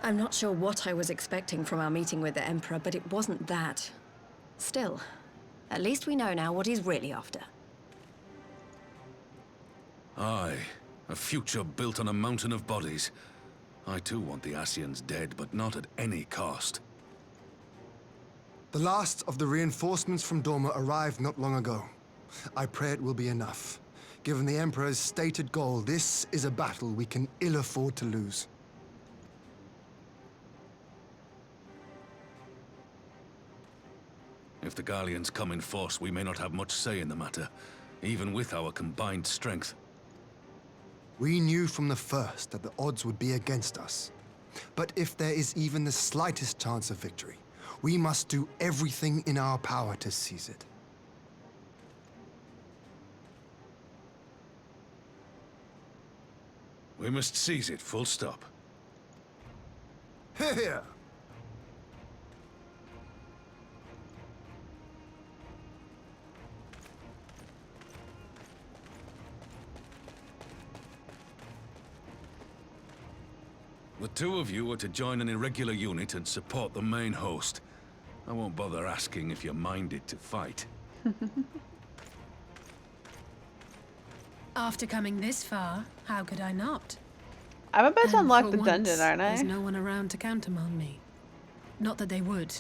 I'm not sure what I was expecting from our meeting with the Emperor, but it wasn't that. Still, at least we know now what he's really after. Aye, a future built on a mountain of bodies. I too want the Ascians dead, but not at any cost. The last of the reinforcements from Dorma arrived not long ago. I pray it will be enough. Given the Emperor's stated goal, this is a battle we can ill afford to lose. If the Gallians come in force, we may not have much say in the matter, even with our combined strength. We knew from the first that the odds would be against us. But if there is even the slightest chance of victory, we must do everything in our power to seize it. We must seize it, full stop. Here! The two of you are to join an irregular unit and support the main host. I won't bother asking if you're minded to fight. After coming this far, how could I not? I'm about to And unlock for the once, dungeon, aren't I? There's no one around to countermand me. Not that they would.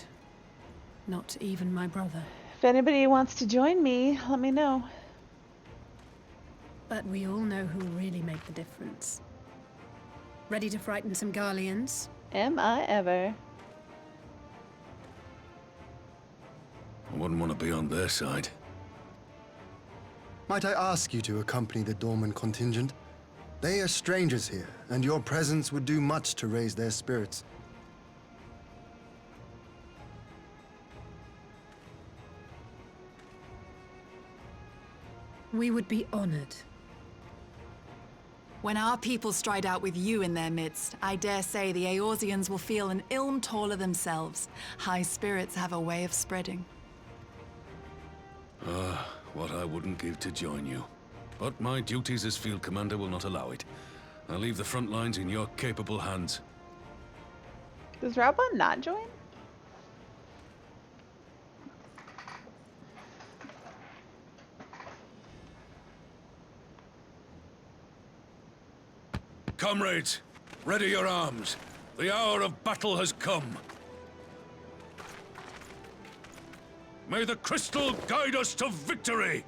Not even my brother. If anybody wants to join me, let me know. But we all know who'll really make the difference. Ready to frighten some Garleans? Am I ever? I wouldn't want to be on their side. Might I ask you to accompany the Dorman contingent? They are strangers here, and your presence would do much to raise their spirits. We would be honored. When our people stride out with you in their midst, I dare say the Eorzeans will feel an ilm taller themselves. High spirits have a way of spreading. What I wouldn't give to join you. But my duties as field commander will not allow it. I'll leave the front lines in your capable hands. Does Raubon not join? Comrades, ready your arms. The hour of battle has come. May the crystal guide us to victory!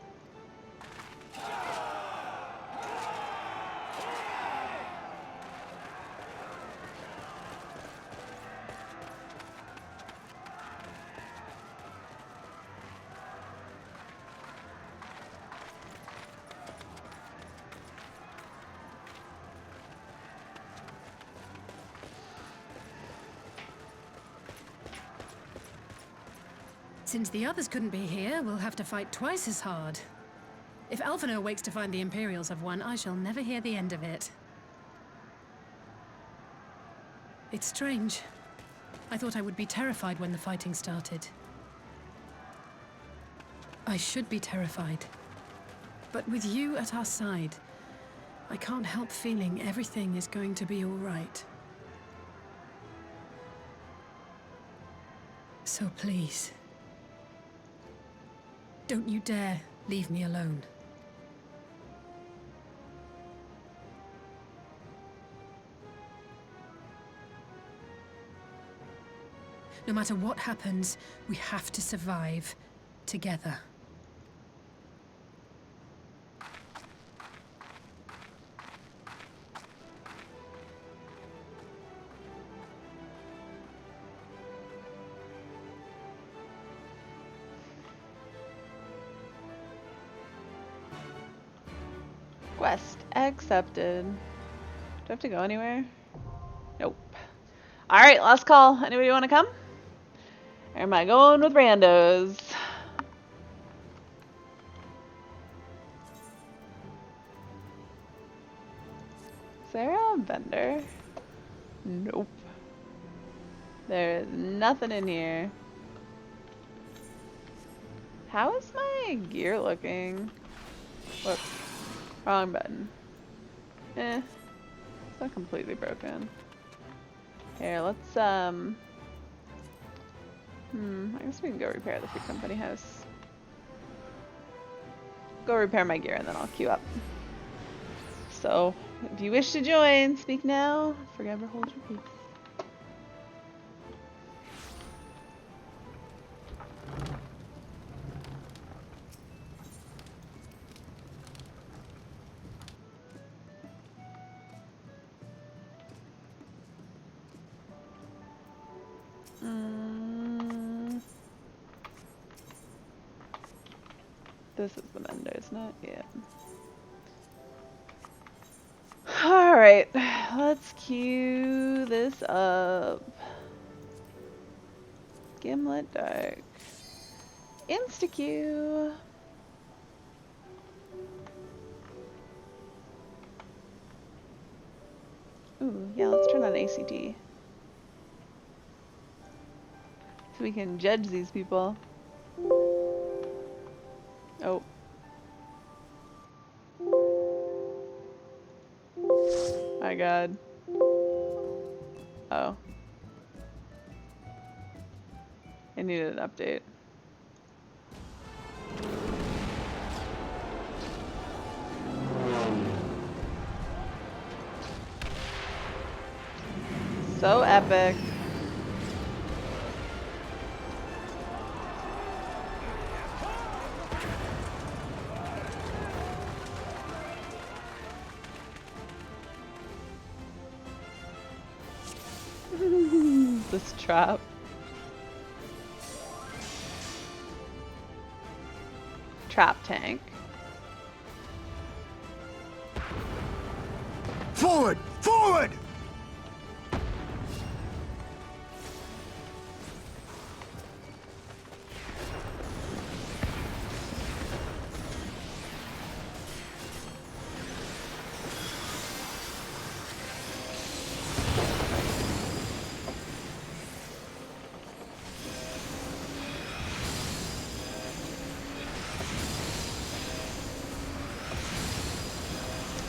Since the others couldn't be here, we'll have to fight twice as hard. If Alphinaud wakes to find the Imperials have won, I shall never hear the end of it. It's strange. I thought I would be terrified when the fighting started. I should be terrified. But with you at our side, I can't help feeling everything is going to be all right. So please, don't you dare leave me alone. No matter what happens, we have to survive together. Quest accepted. Do I have to go anywhere? Nope. Alright, last call. Anybody want to come? Or am I going with randos? Is there a vendor? Nope. There's nothing in here. How is my gear looking? Whoops. Wrong button. It's not completely broken. Here, let's I guess we can go repair the Free Company house. Go repair my gear and then I'll queue up. So, if you wish to join, speak now. Forever hold your peace. This is the Mender, isn't it? Yeah. Alright, let's queue this up. Gimlet Dark. Insta-queue. Ooh, yeah, let's turn on ACT. So we can judge these people. Oh. My god. Oh. I needed an update. So epic. This trap. Trap tank. Forward! Forward!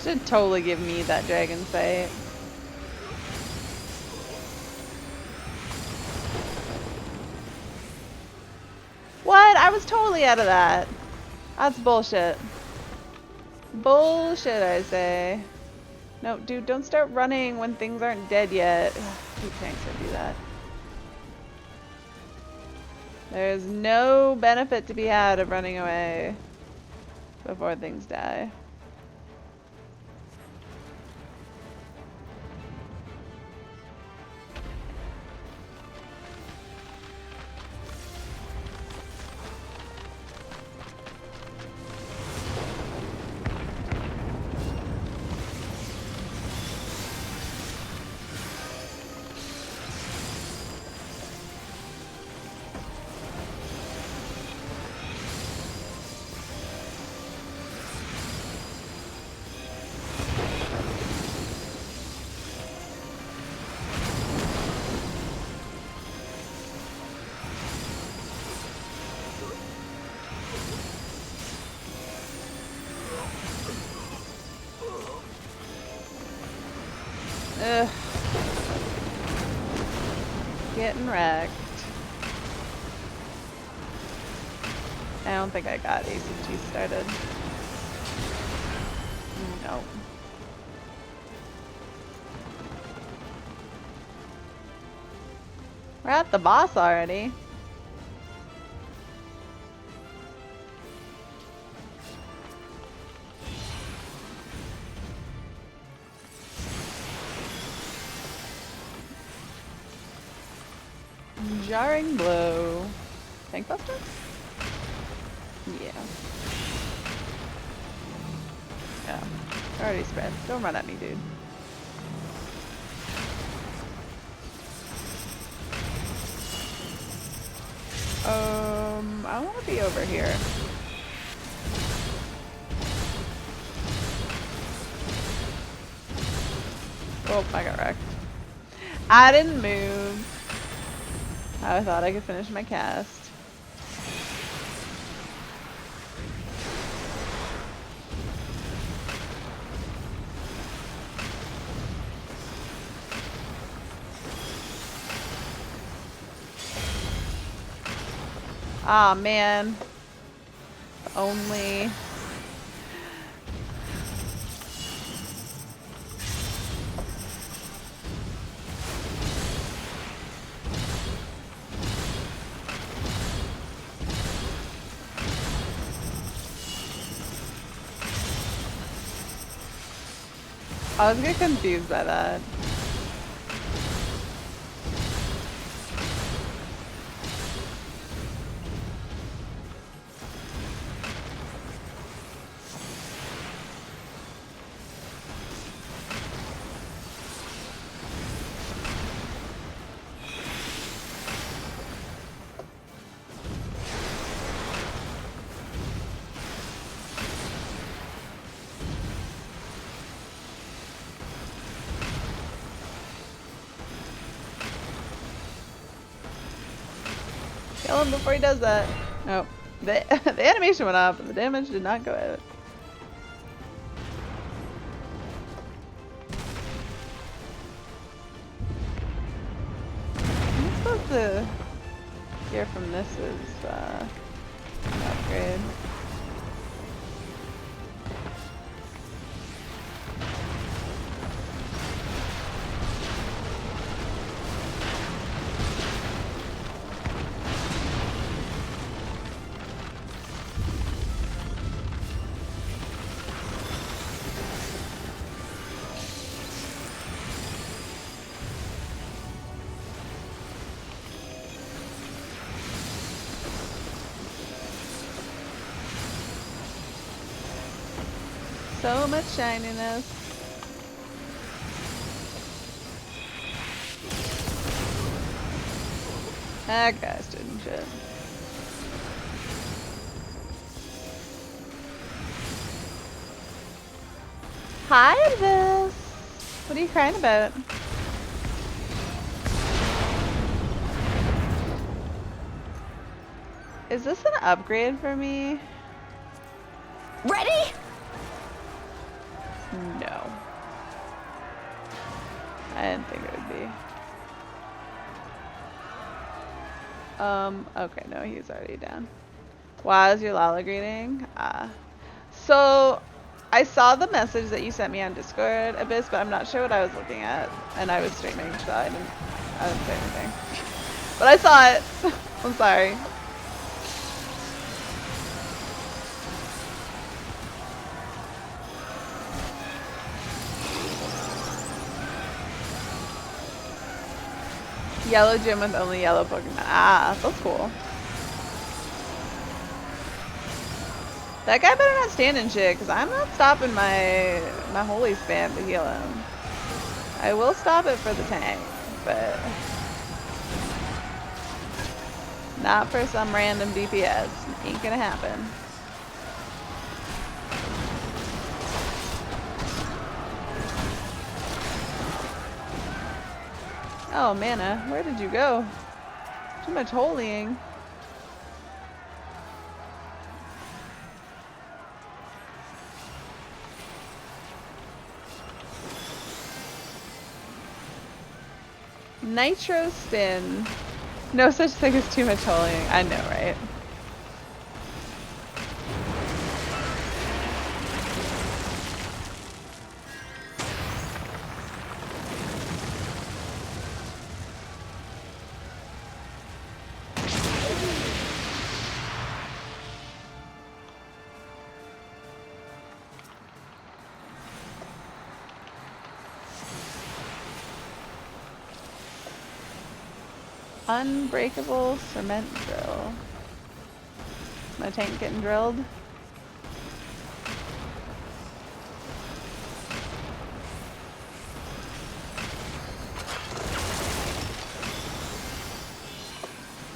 Should totally give me that dragon sight. What? I was totally out of that. That's bullshit. Bullshit, I say. No, dude, don't start running when things aren't dead yet. Who tanks that do that? There's no benefit to be had of running away before things die. Ugh. Getting wrecked. I don't think I got ACT started. No. We're at the boss already. Jarring blow. Tank buster? Yeah. Yeah. Already spread. Don't run at me, dude. I want to be over here. Oh, I got wrecked. I didn't move. I thought I could finish my cast. Ah, man. Only. I always get confused by that. Kill him before he does that. No. The animation went up, and the damage did not go out. I'm supposed to hear from this is an upgrade. So much shininess. That guy's doing shit. Hi, Abyss. What are you crying about? Is this an upgrade for me? Ready? No. I didn't think it would be. Okay, no, he's already down. Why is your Lala greeting? So I saw the message that you sent me on Discord, Abyss, but I'm not sure what I was looking at. And I was streaming, so I didn't say anything. But I saw it. I'm sorry. Yellow gym with only yellow Pokemon. Ah, that's cool. That guy better not stand in shit, because I'm not stopping my holy spam to heal him. I will stop it for the tank, but not for some random DPS. Ain't gonna happen. Oh, Mana, where did you go? Too much holying. Nitro spin. No such thing as too much holying. I know, right? Unbreakable cement drill. My tank getting drilled.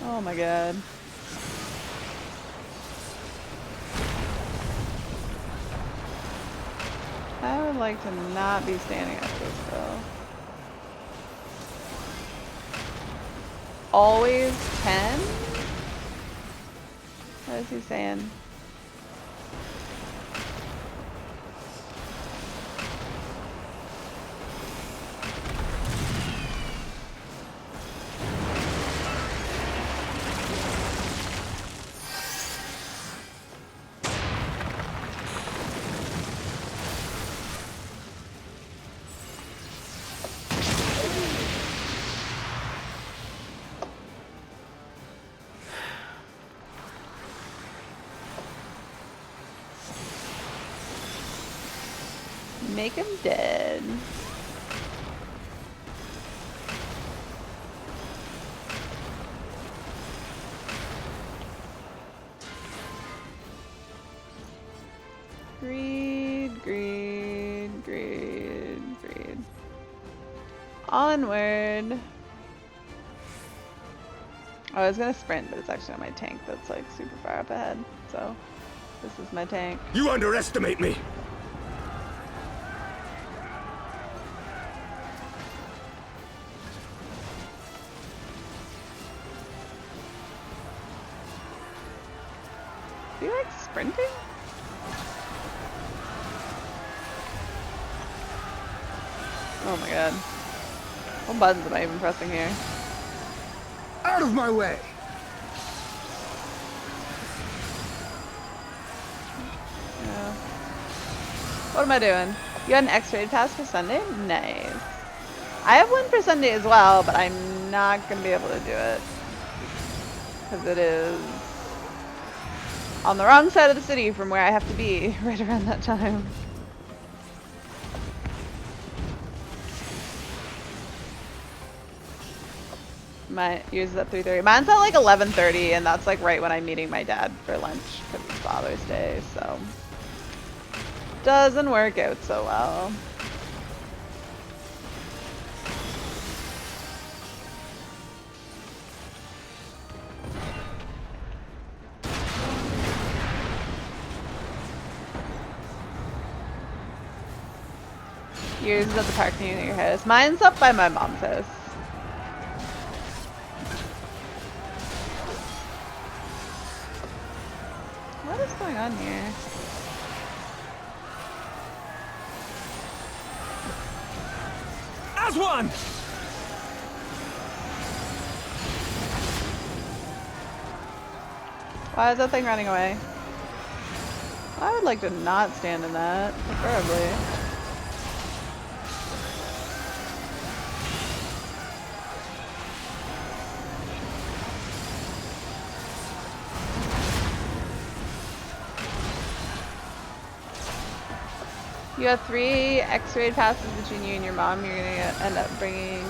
Oh my god. I would like to not be standing at this though. Always 10? What is he saying? Make him dead. Greed, greed, greed, greed. Onward. I was gonna sprint, but it's actually on my tank that's like super far up ahead. So this is my tank. You underestimate me! Do you like sprinting? Oh my god. What buttons am I even pressing here? Out of my way! Yeah. What am I doing? You had an X-rated pass for Sunday? Nice. I have one for Sunday as well, but I'm not going to be able to do it. Because it is on the wrong side of the city from where I have to be right around that time. Yours is at 3:30. Mine's at like 11:30, and that's like right when I'm meeting my dad for lunch because it's Father's Day, so doesn't work out so well. Yours is at the park near your house. Mine's up by my mom's house. What is going on here? As one! Why is that thing running away? I would like to not stand in that, preferably. You have 3 X-rated passes between you and your mom. You're gonna end up bringing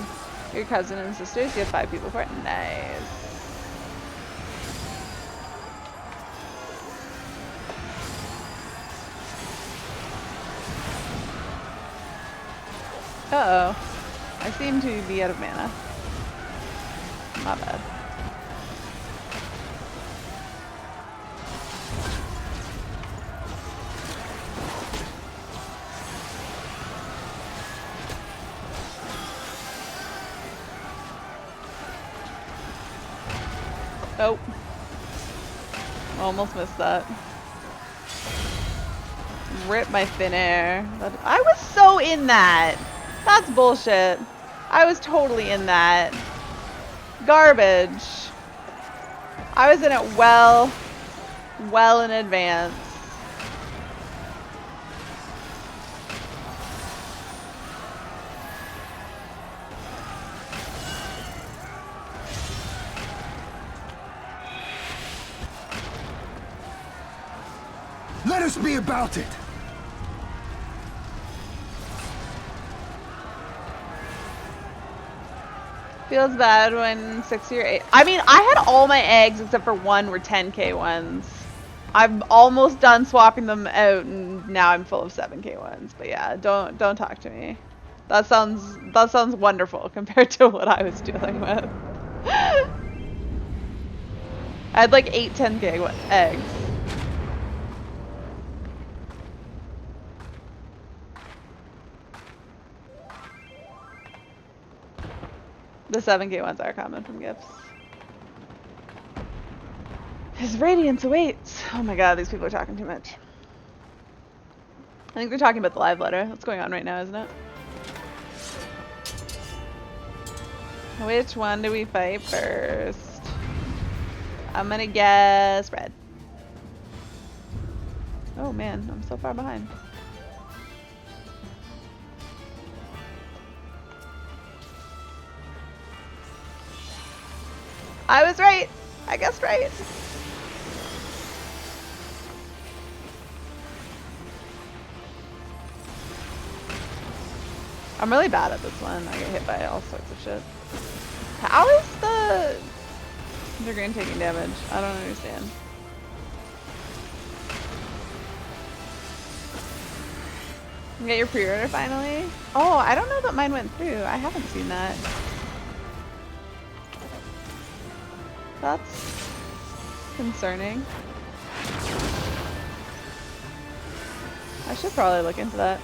your cousin and sisters. You have 5 people for it. Nice. Uh-oh. I seem to be out of mana. My bad. Oh. Almost missed that. Rip my fin air. I was so in that. That's bullshit. I was totally in that. Garbage. I was in it well in advance. Let us be about it! Feels bad when 60 or 8. I mean, I had all my eggs except for one were 10k ones. I'm almost done swapping them out, and now I'm full of 7k ones. But yeah, don't talk to me. That sounds wonderful compared to what I was dealing with. I had like 8 10k eggs. The 7k ones are common from gifts. His radiance awaits. Oh my god, these people are talking too much. I think they're talking about the live letter. That's going on right now, isn't it? Which one do we fight first? I'm gonna guess red. Oh man, I'm so far behind. I was right. I guessed right. I'm really bad at this one. I get hit by all sorts of shit. How is the Dragoon taking damage? I don't understand. You get your pre-order finally? Oh, I don't know that mine went through. I haven't seen that. That's concerning. I should probably look into that.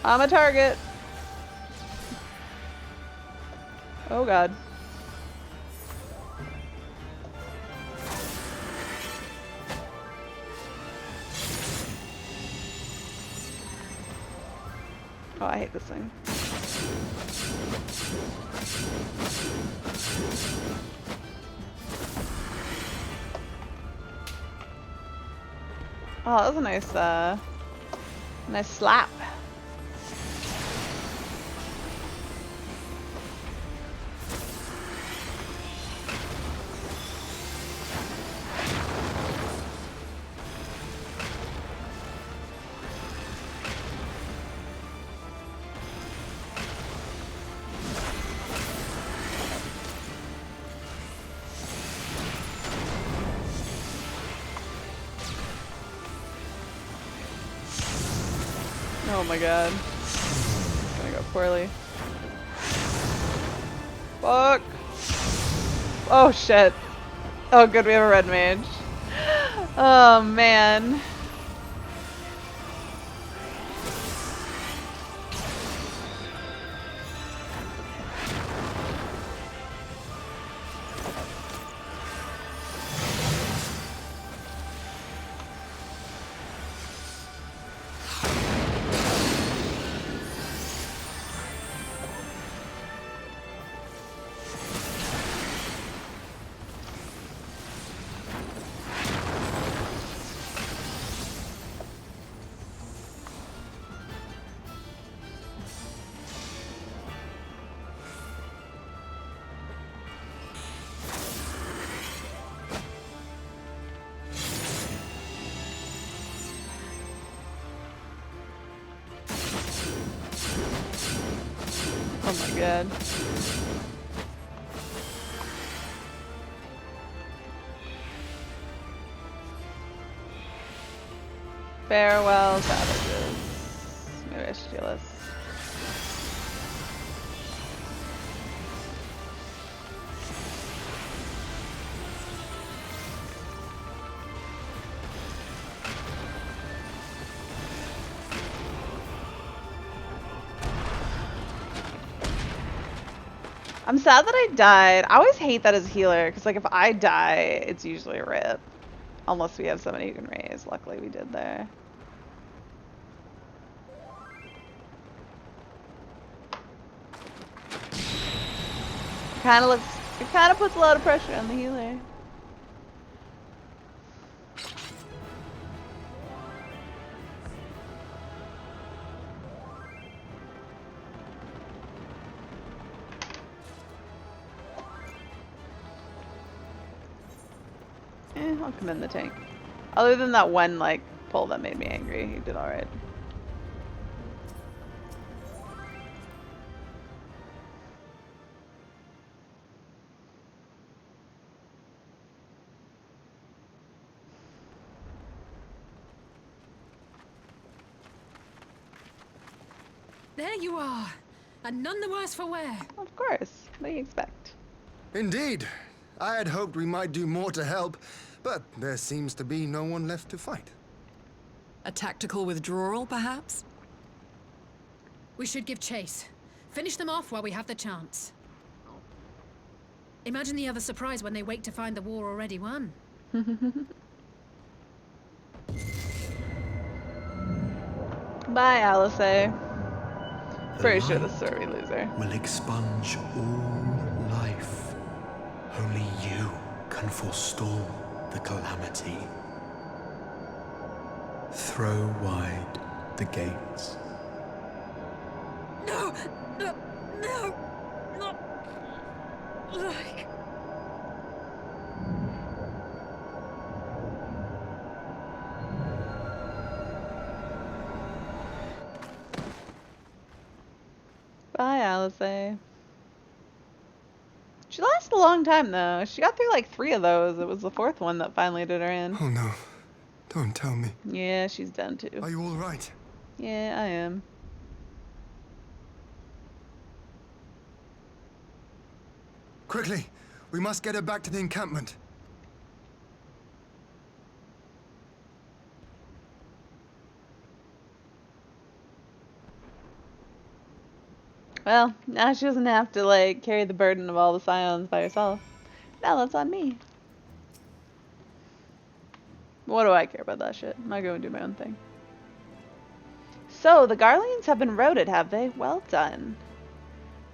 I'm a target. Oh god. Oh, I hate this thing. Oh, that was a nice slap. Oh my god. It's gonna go poorly. Fuck! Oh shit. Oh good, we have a red mage. Oh man. Oh my god. Farewell, savages. Maybe I should do this. I'm sad that I died. I always hate that as a healer, because like if I die, it's usually a rip. Unless we have somebody who can raise. Luckily we did there. It kind of puts a lot of pressure on the healer. I'll come in the tank. Other than that one, like, pull that made me angry, he did alright. There you are, and none the worse for wear. Of course. What do you expect? Indeed. I had hoped we might do more to help, but there seems to be no one left to fight. A tactical withdrawal, perhaps? We should give chase. Finish them off while we have the chance. Imagine the other surprise when they wake to find the war already won. Bye, Alice. Pretty sure this is where we lose her. Will expunge all life. Only you can forestall the calamity. Throw wide the gates. No! No! No! Not like... Bye, Alice. She lasted a long time, though. She got through like 3 of those. It was the 4th one that finally did her in. Oh no. Don't tell me. Yeah, she's done too. Are you all right? Yeah, I am. Quickly! We must get her back to the encampment. Well, now she doesn't have to, like, carry the burden of all the scions by herself. Now that's on me. What do I care about that shit? I'm going to do my own thing. So, the Garleans have been routed, have they? Well done.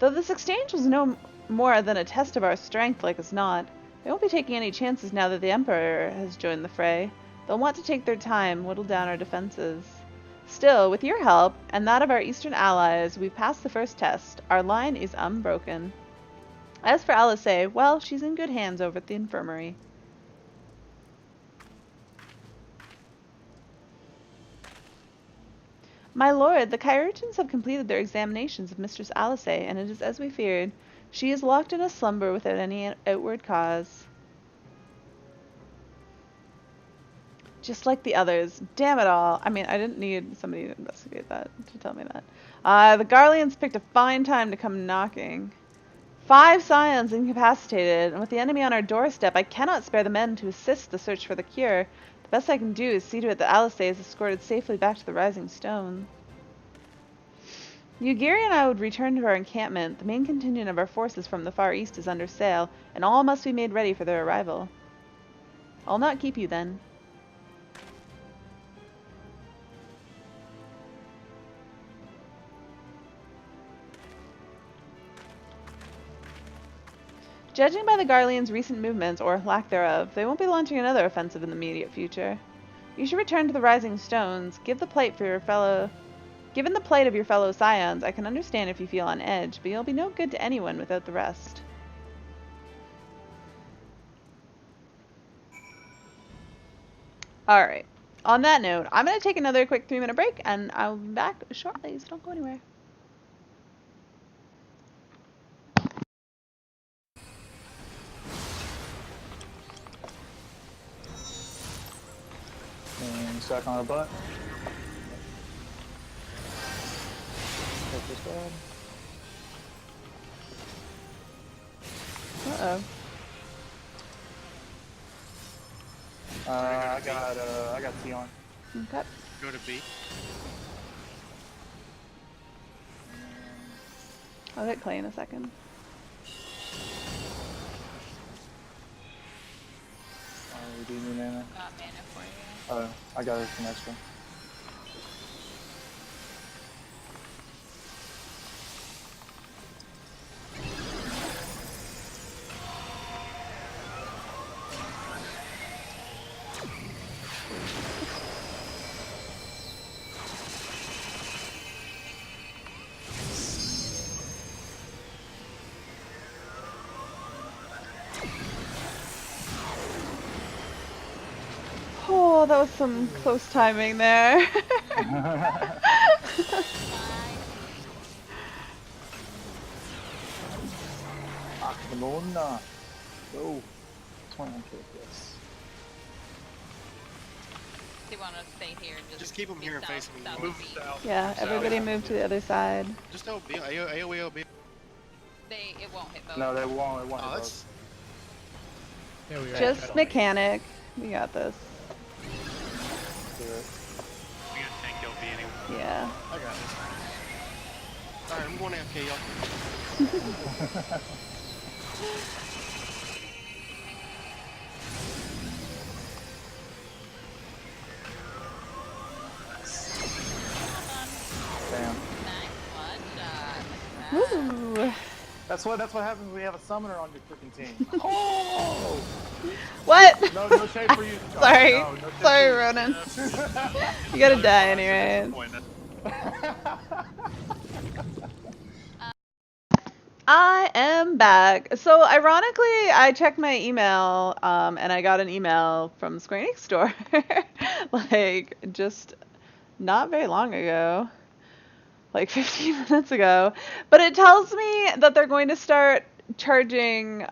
Though this exchange was no more than a test of our strength, like as not, they won't be taking any chances now that the Emperor has joined the fray. They'll want to take their time, whittle down our defenses. Still, with your help, and that of our eastern allies, we've passed the first test. Our line is unbroken. As for Alice, well, she's in good hands over at the infirmary. My lord, the Chirurgeons have completed their examinations of Mistress Alice, and it is as we feared. She is locked in a slumber without any outward cause. Just like the others. Damn it all. I mean, I didn't need somebody to investigate that, to tell me that. The Garleans picked a fine time to come knocking. 5 scions incapacitated, and with the enemy on our doorstep, I cannot spare the men to assist the search for the cure. The best I can do is see to it that Alice is escorted safely back to the Rising Stone. Ugiri and I would return to our encampment. The main contingent of our forces from the far east is under sail, and all must be made ready for their arrival. I'll not keep you then. Judging by the Garleans' recent movements, or lack thereof, they won't be launching another offensive in the immediate future. You should return to the Rising Stones. Given the plight of your fellow scions, I can understand if you feel on edge, but you'll be no good to anyone without the rest. Alright. On that note, I'm going to take another quick 3-minute break, and I'll be back shortly, so don't go anywhere. And stack on our butt. Take this bad. Uh-oh. I got T on. Okay. Go to B. I'll get Clay in a second. We do need mana. Got mana for you. Oh, I got it from extra. Oh, that was some close timing there. Barcelona. Go. 21k, yes. Do you want to stay here and Just keep them here and face me. Move south. Yeah, everybody move to the other side. Just LB, AOE, LB. It won't hit both. No, they won't. It won't. Oh, that's... Yeah, we Just mechanic. We got this. do it. We got tank LB anyway. Yeah. I got this. Alright, I'm going AFK, y'all. Damn. Nice one shot. Look at that. Ooh. That's what happens when you have a summoner on your freaking team. Oh! What? No shade for you. Sorry. No shade Sorry, for Ronan. Yeah. You gotta die Another anyway. disappointment. I am back. So ironically, I checked my email, and I got an email from Square Enix store, like just not very long ago, like 15 minutes ago. But it tells me that they're going to start charging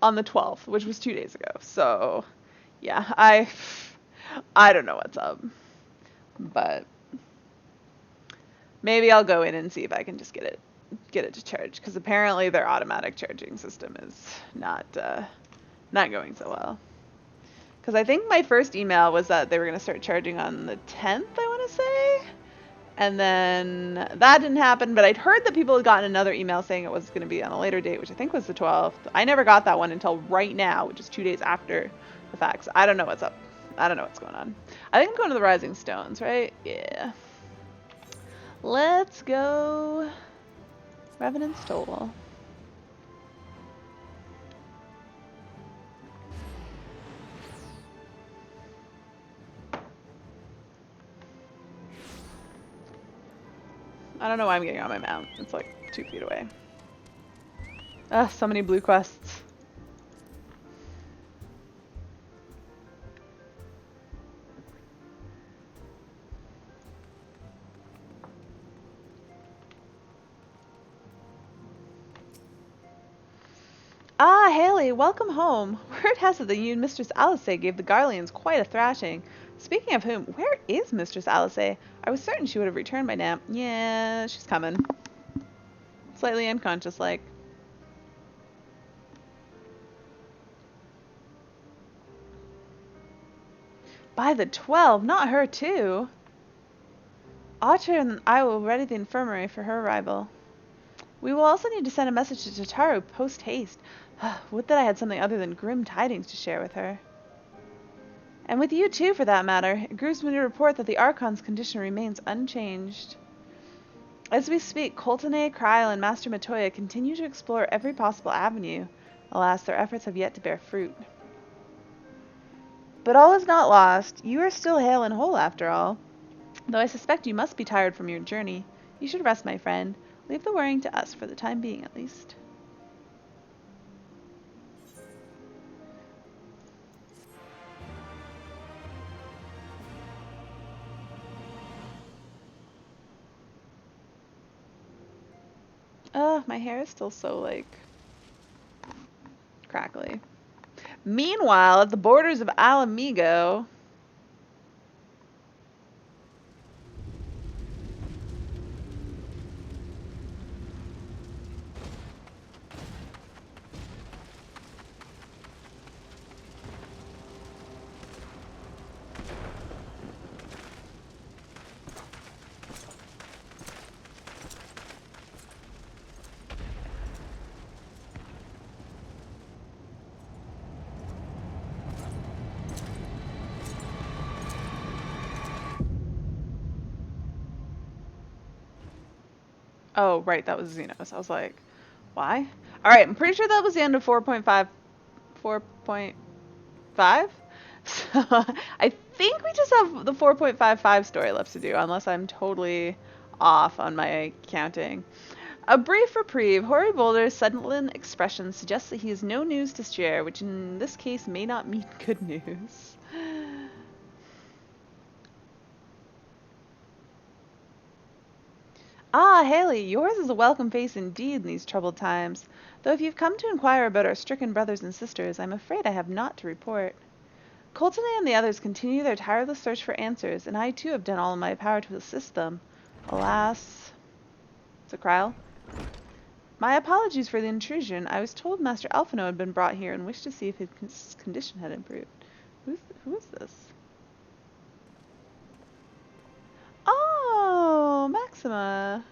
on the 12th, which was 2 days ago. So, yeah, I don't know what's up, but maybe I'll go in and see if I can just get it to charge, because apparently their automatic charging system is not going so well. Because I think my first email was that they were going to start charging on the 10th, I want to say, and then that didn't happen. But I'd heard that people had gotten another email saying it was going to be on a later date, which I think was the 12th. I never got that one until right now, which is 2 days after the fact. So I don't know what's up. I don't know what's going on. I think I'm going to the Rising Stones, right? Yeah. Let's go. Revenant's Toll. I don't know why I'm getting on my mount. It's like 2 feet away. Ugh, so many blue quests. Ah, Haley, welcome home. Word has it that you and Mistress Alice gave the Garleans quite a thrashing. Speaking of whom, where is Mistress Alice? I was certain she would have returned by now. Yeah, she's coming. Slightly unconscious, like. By the 12, not her too. Archer and I will ready the infirmary for her arrival. We will also need to send a message to Tataru post-haste. Would that I had something other than grim tidings to share with her. And with you too, for that matter. It grieves me to report that the Archon's condition remains unchanged. As we speak, Coltene, Kryl, and Master Matoya continue to explore every possible avenue. Alas, their efforts have yet to bear fruit. But all is not lost. You are still hale and whole, after all. Though I suspect you must be tired from your journey. You should rest, my friend. Leave the worrying to us, for the time being at least. Ugh, my hair is still so, like, crackly. Meanwhile, at the borders of Alamigo... Oh, right, that was Xenos. I was like, why? Alright, I'm pretty sure that was the end of 4.5. 4.5? So, I think we just have the 4.55 story left to do, unless I'm totally off on my counting. A brief reprieve. Hoary Boulder's sudden expression suggests that he has no news to share, which in this case may not mean good news. Ah, Haley, yours is a welcome face indeed in these troubled times. Though if you've come to inquire about our stricken brothers and sisters, I'm afraid I have naught to report. Colton and the others continue their tireless search for answers, and I too have done all in my power to assist them. Alas... Is it Kryl? My apologies for the intrusion. I was told Master Alphino had been brought here and wished to see if his condition had improved. Who is this? Oh, Maxima.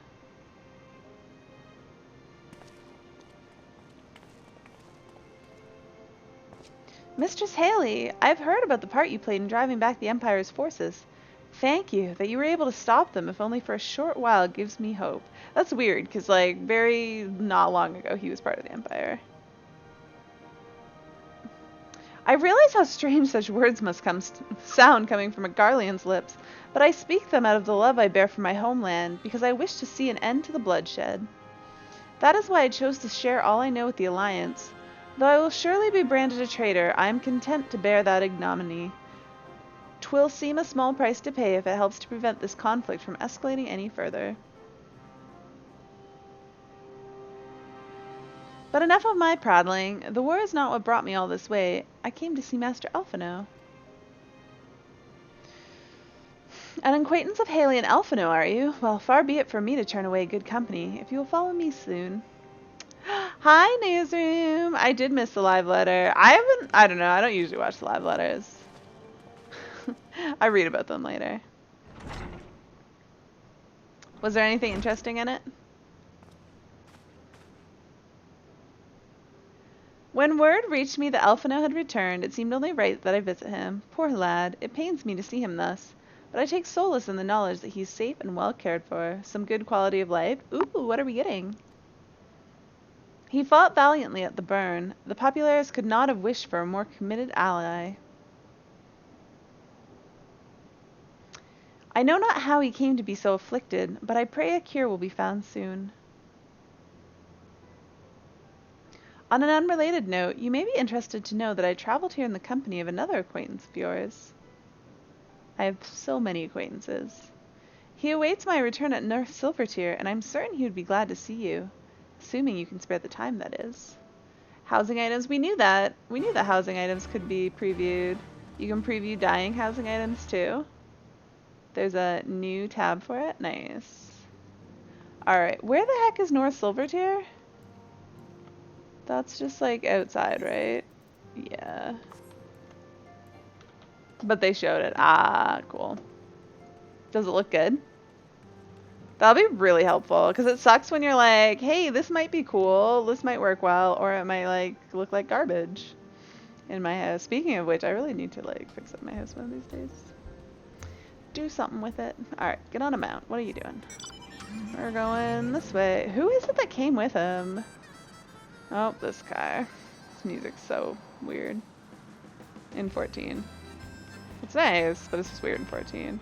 Mistress Haley, I've heard about the part you played in driving back the Empire's forces. Thank you. That you were able to stop them, if only for a short while, gives me hope. That's weird, because, like, very not long ago, he was part of the Empire. I realize how strange such words must sound coming from a Garlean's lips, but I speak them out of the love I bear for my homeland, because I wish to see an end to the bloodshed. That is why I chose to share all I know with the Alliance. Though I will surely be branded a traitor, I am content to bear that ignominy. 'Twill seem a small price to pay if it helps to prevent this conflict from escalating any further. But enough of my prattling. The war is not what brought me all this way. I came to see Master Alphino. An acquaintance of Haley and Alphino, are you? Well, far be it from me to turn away good company, if you will follow me soon. Hi, Newsroom! I did miss the live letter. I don't know, I don't usually watch the live letters. I read about them later. Was there anything interesting in it? When word reached me that Alphino had returned, it seemed only right that I visit him. Poor lad, it pains me to see him thus, but I take solace in the knowledge that he is safe and well cared for. Some good quality of life? Ooh, what are we getting? He fought valiantly at the burn. The Populares could not have wished for a more committed ally. I know not how he came to be so afflicted, but I pray a cure will be found soon. On an unrelated note, you may be interested to know that I traveled here in the company of another acquaintance of yours. I have so many acquaintances. He awaits my return at North Silvertier, and I'm certain he would be glad to see you. Assuming you can spare the time, that is. Housing items, we knew that. We knew that housing items could be previewed. You can preview dying housing items too. There's a new tab for it. Nice. Alright, where the heck is North Silvertier? That's just like outside, right? Yeah. But they showed it. Ah, cool. Does it look good? That'll be really helpful, because it sucks when you're like, hey, this might be cool, this might work well, or it might like look like garbage in my house. Speaking of which, I really need to like fix up my house one of these days. Do something with it. Alright, get on a mount. What are you doing? We're going this way. Who is it that came with him? Oh, this guy. This music's so weird. In 14. It's nice, but it's just weird in 14.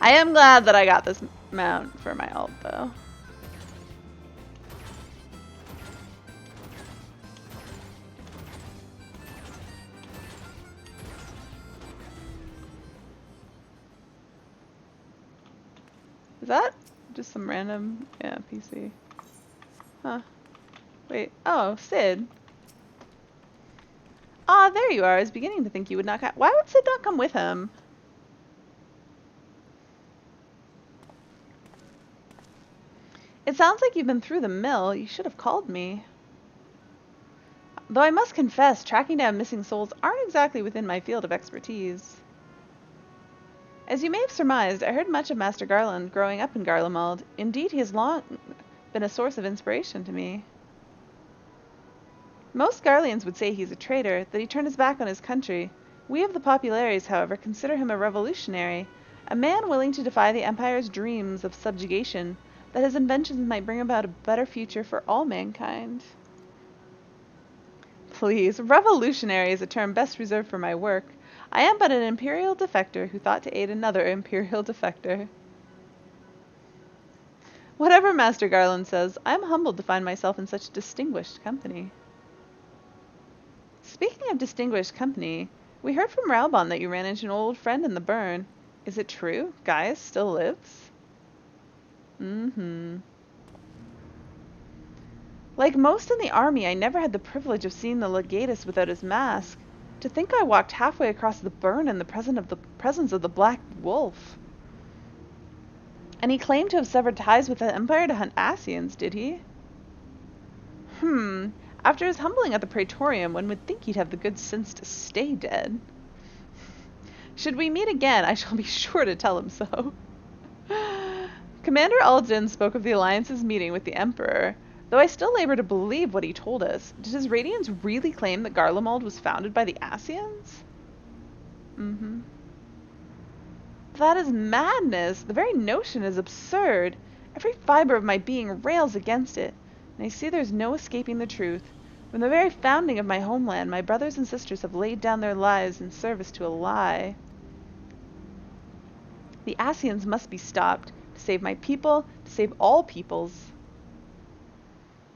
I am glad that I got this mount for my ult, though. Is that just some random... yeah, PC. Huh. Wait. Oh, Sid. Ah, there you are. I was beginning to think you would not... Why would Sid not come with him? It sounds like you've been through the mill. You should have called me. Though I must confess, tracking down missing souls aren't exactly within my field of expertise. As you may have surmised, I heard much of Master Garland growing up in Garlemald. Indeed, he has long been a source of inspiration to me. Most Garleans would say he's a traitor, that he turned his back on his country. We of the Populares, however, consider him a revolutionary, a man willing to defy the Empire's dreams of subjugation, that his inventions might bring about a better future for all mankind. Please, revolutionary is a term best reserved for my work. I am but an Imperial defector who thought to aid another Imperial defector. Whatever Master Garland says, I am humbled to find myself in such distinguished company. Speaking of distinguished company, we heard from Raubon that you ran into an old friend in the burn. Is it true? Gaius still lives? Mm-hmm. Like most in the army, I never had the privilege of seeing the legatus without his mask. To think I walked halfway across the burn in the presence of the Black Wolf. And he claimed to have severed ties with the Empire to hunt Asians, did he? After his humbling at the Praetorium, one would think he'd have the good sense to stay dead. Should we meet again, I shall be sure to tell him so. Commander Aldin spoke of the Alliance's meeting with the Emperor, though I still labor to believe what he told us. Did his Radiance really claim that Garlemald was founded by the Asians? That is madness. The very notion is absurd. Every fiber of my being rails against it, and I see there's no escaping the truth. From the very founding of my homeland, my brothers and sisters have laid down their lives in service to a lie. The Asians must be stopped, to save my people, to save all peoples.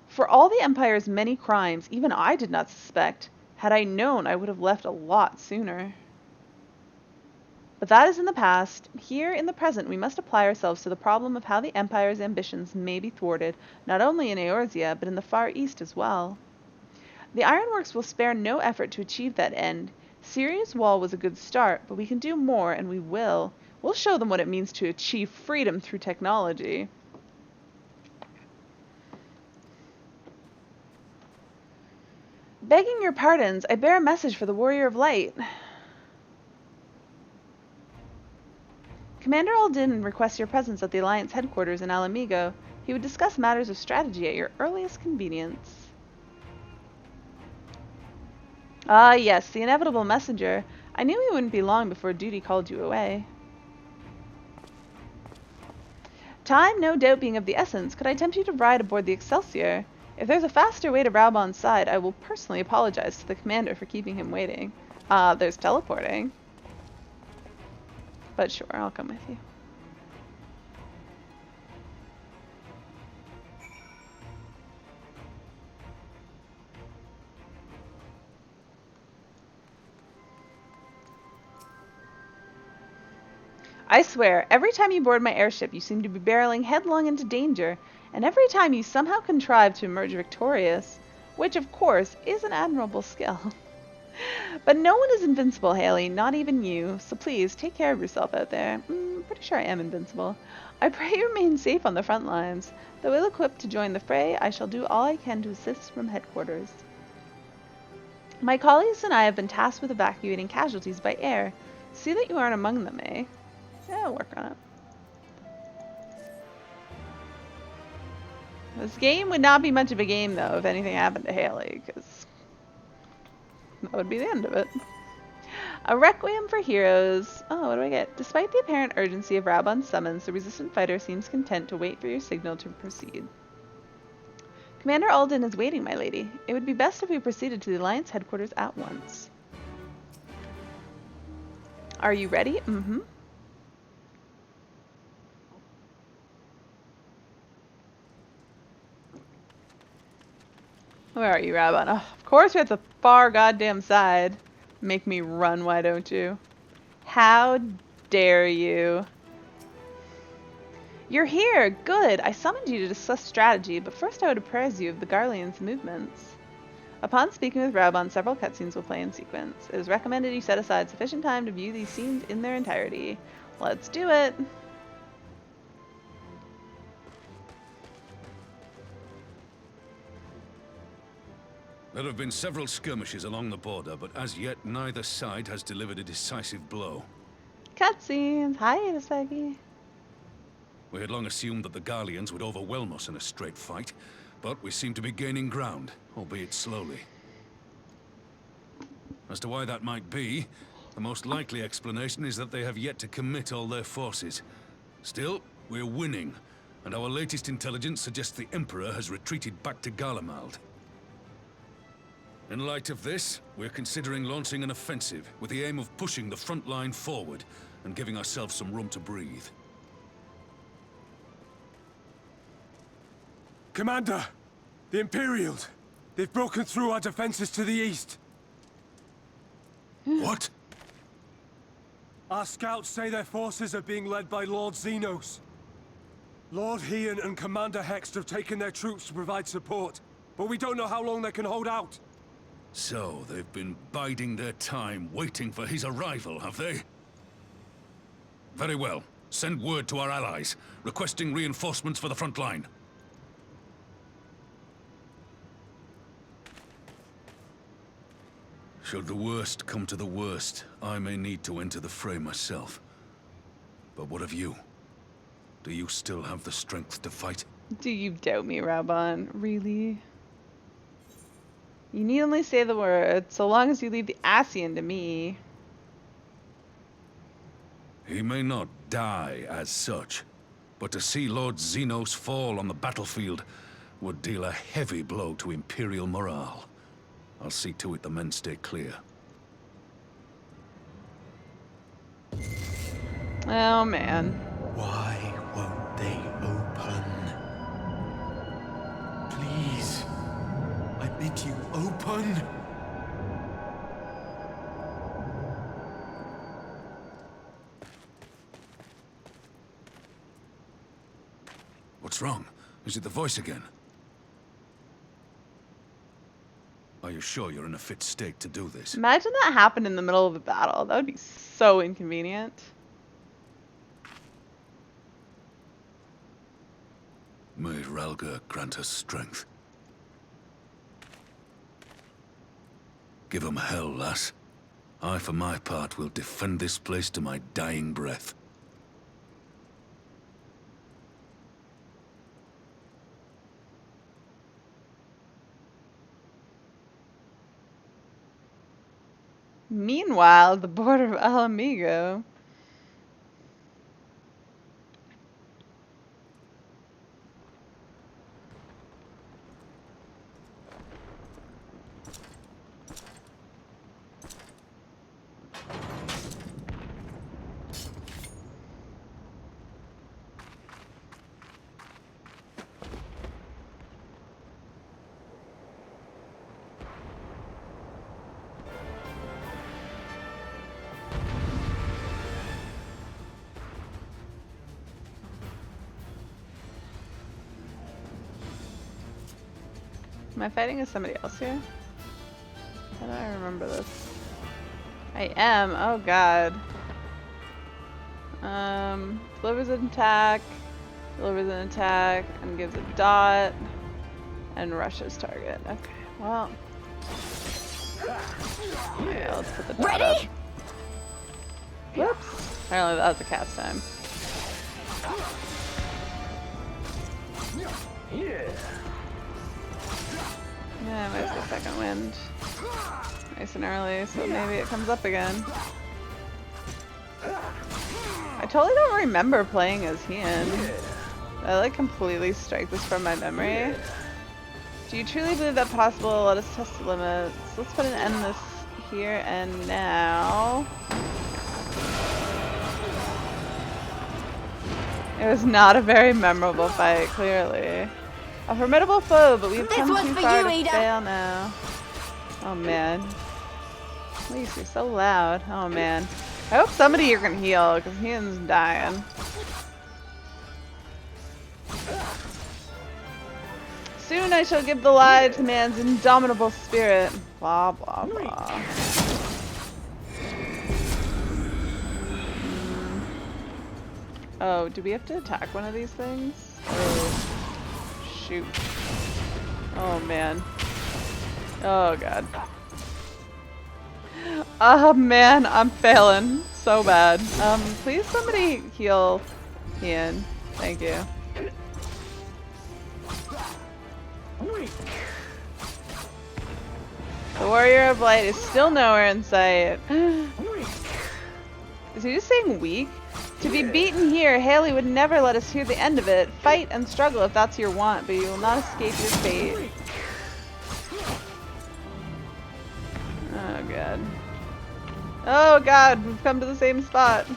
For all the Empire's many crimes, even I did not suspect. Had I known, I would have left a lot sooner. But that is in the past. Here, in the present, we must apply ourselves to the problem of how the Empire's ambitions may be thwarted, not only in Eorzea, but in the Far East as well. The Ironworks will spare no effort to achieve that end. Sirius Wall was a good start, but we can do more, and we will. We'll show them what it means to achieve freedom through technology. Begging your pardons, I bear a message for the Warrior of Light. Commander Aldin requests your presence at the Alliance headquarters in Alamigo. He would discuss matters of strategy at your earliest convenience. Ah, yes, the inevitable messenger. I knew he wouldn't be long before duty called you away. Time, no doubt, being of the essence, could I tempt you to ride aboard the Excelsior? If there's a faster way to Raubon's side, I will personally apologize to the commander for keeping him waiting. There's teleporting. But sure, I'll come with you. I swear, every time you board my airship, you seem to be barreling headlong into danger, and every time you somehow contrive to emerge victorious, which, of course, is an admirable skill. But no one is invincible, Haley, not even you, so please, take care of yourself out there. Pretty sure I am invincible. I pray you remain safe on the front lines. Though ill-equipped to join the fray, I shall do all I can to assist from headquarters. My colleagues and I have been tasked with evacuating casualties by air. See that you aren't among them, eh? Yeah, I'll work on it. This game would not be much of a game, though, if anything happened to Haley, because that would be the end of it. A Requiem for Heroes. Oh, what do I get? Despite the apparent urgency of Raubon's summons, the resistant fighter seems content to wait for your signal to proceed. Commander Alden is waiting, my lady. It would be best if we proceeded to the Alliance headquarters at once. Are you ready? Mm-hmm. Where are you, Raubon? Oh, of course you're at the far goddamn side. Make me run, why don't you? How dare you? You're here! Good! I summoned you to discuss strategy, but first I would apprise you of the Garlean's movements. Upon speaking with Raubon, several cutscenes will play in sequence. It is recommended you set aside sufficient time to view these scenes in their entirety. Let's do it! There have been several skirmishes along the border, but as yet neither side has delivered a decisive blow. Cutscenes! Hi, Itasagi. We had long assumed that the Garleans would overwhelm us in a straight fight, but we seem to be gaining ground, albeit slowly. As to why that might be, the most likely explanation is that they have yet to commit all their forces. Still, we're winning, and our latest intelligence suggests the Emperor has retreated back to Garlemald. In light of this, we're considering launching an offensive with the aim of pushing the front line forward and giving ourselves some room to breathe. Commander! The Imperials! They've broken through our defenses to the east! What? Our scouts say their forces are being led by Lord Xenos. Lord Heian and Commander Hext have taken their troops to provide support, but we don't know how long they can hold out. So, they've been biding their time, waiting for his arrival, have they? Very well. Send word to our allies, requesting reinforcements for the front line. Should the worst come to the worst, I may need to enter the fray myself. But what of you? Do you still have the strength to fight? Do you doubt me, Raubon? Really? You need only say the word, so long as you leave the Asian to me. He may not die as such, but to see Lord Xenos fall on the battlefield would deal a heavy blow to Imperial morale. I'll see to it the men stay clear. Oh, man. Why won't they open? Please, I bid you open. What's wrong? Is it the voice again? Are you sure you're in a fit state to do this? Imagine that happened in the middle of a battle. That would be so inconvenient. May Ralga grant us strength. Give 'em hell, lass. I, for my part, will defend this place to my dying breath. Meanwhile, the border of El Amigo. Am I fighting with somebody else here? How do I remember this? I am. Oh god. Delivers an attack, and gives a dot, and rushes target. Okay, well. Yeah, let's put the dot up. Whoops. Apparently that was a cast time. Yeah, I might get second wind. Nice and early, so maybe it comes up again. I totally don't remember playing as Hien. I like completely strike this from my memory. Do you truly believe that possible? Let us test the limits. Let's put an end to this here and now. It was not a very memorable fight, clearly. A formidable foe, but we've come too far to fail now. Oh man. Please, you're so loud. Oh man. I hope somebody here can heal, because Hien's dying. Soon I shall give the lie to man's indomitable spirit. Blah blah blah. Oh, do we have to attack one of these things? Oh. Shoot. Oh man. Oh god. Oh man, I'm failing so bad. Please somebody heal Hien. Thank you. The Warrior of Light is still nowhere in sight. Is he just saying weak? To be beaten here, Haley would never let us hear the end of it. Fight and struggle if that's your want, but you will not escape your fate. Oh god. Oh god, we've come to the same spot.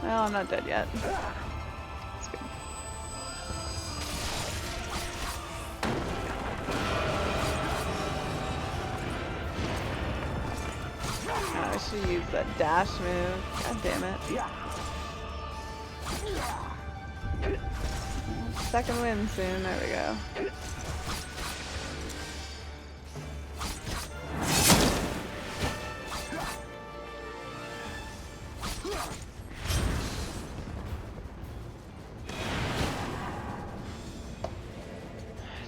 Well, I'm not dead yet. That's good. Oh, I should use that dash move. God damn it. Second win soon. There we go.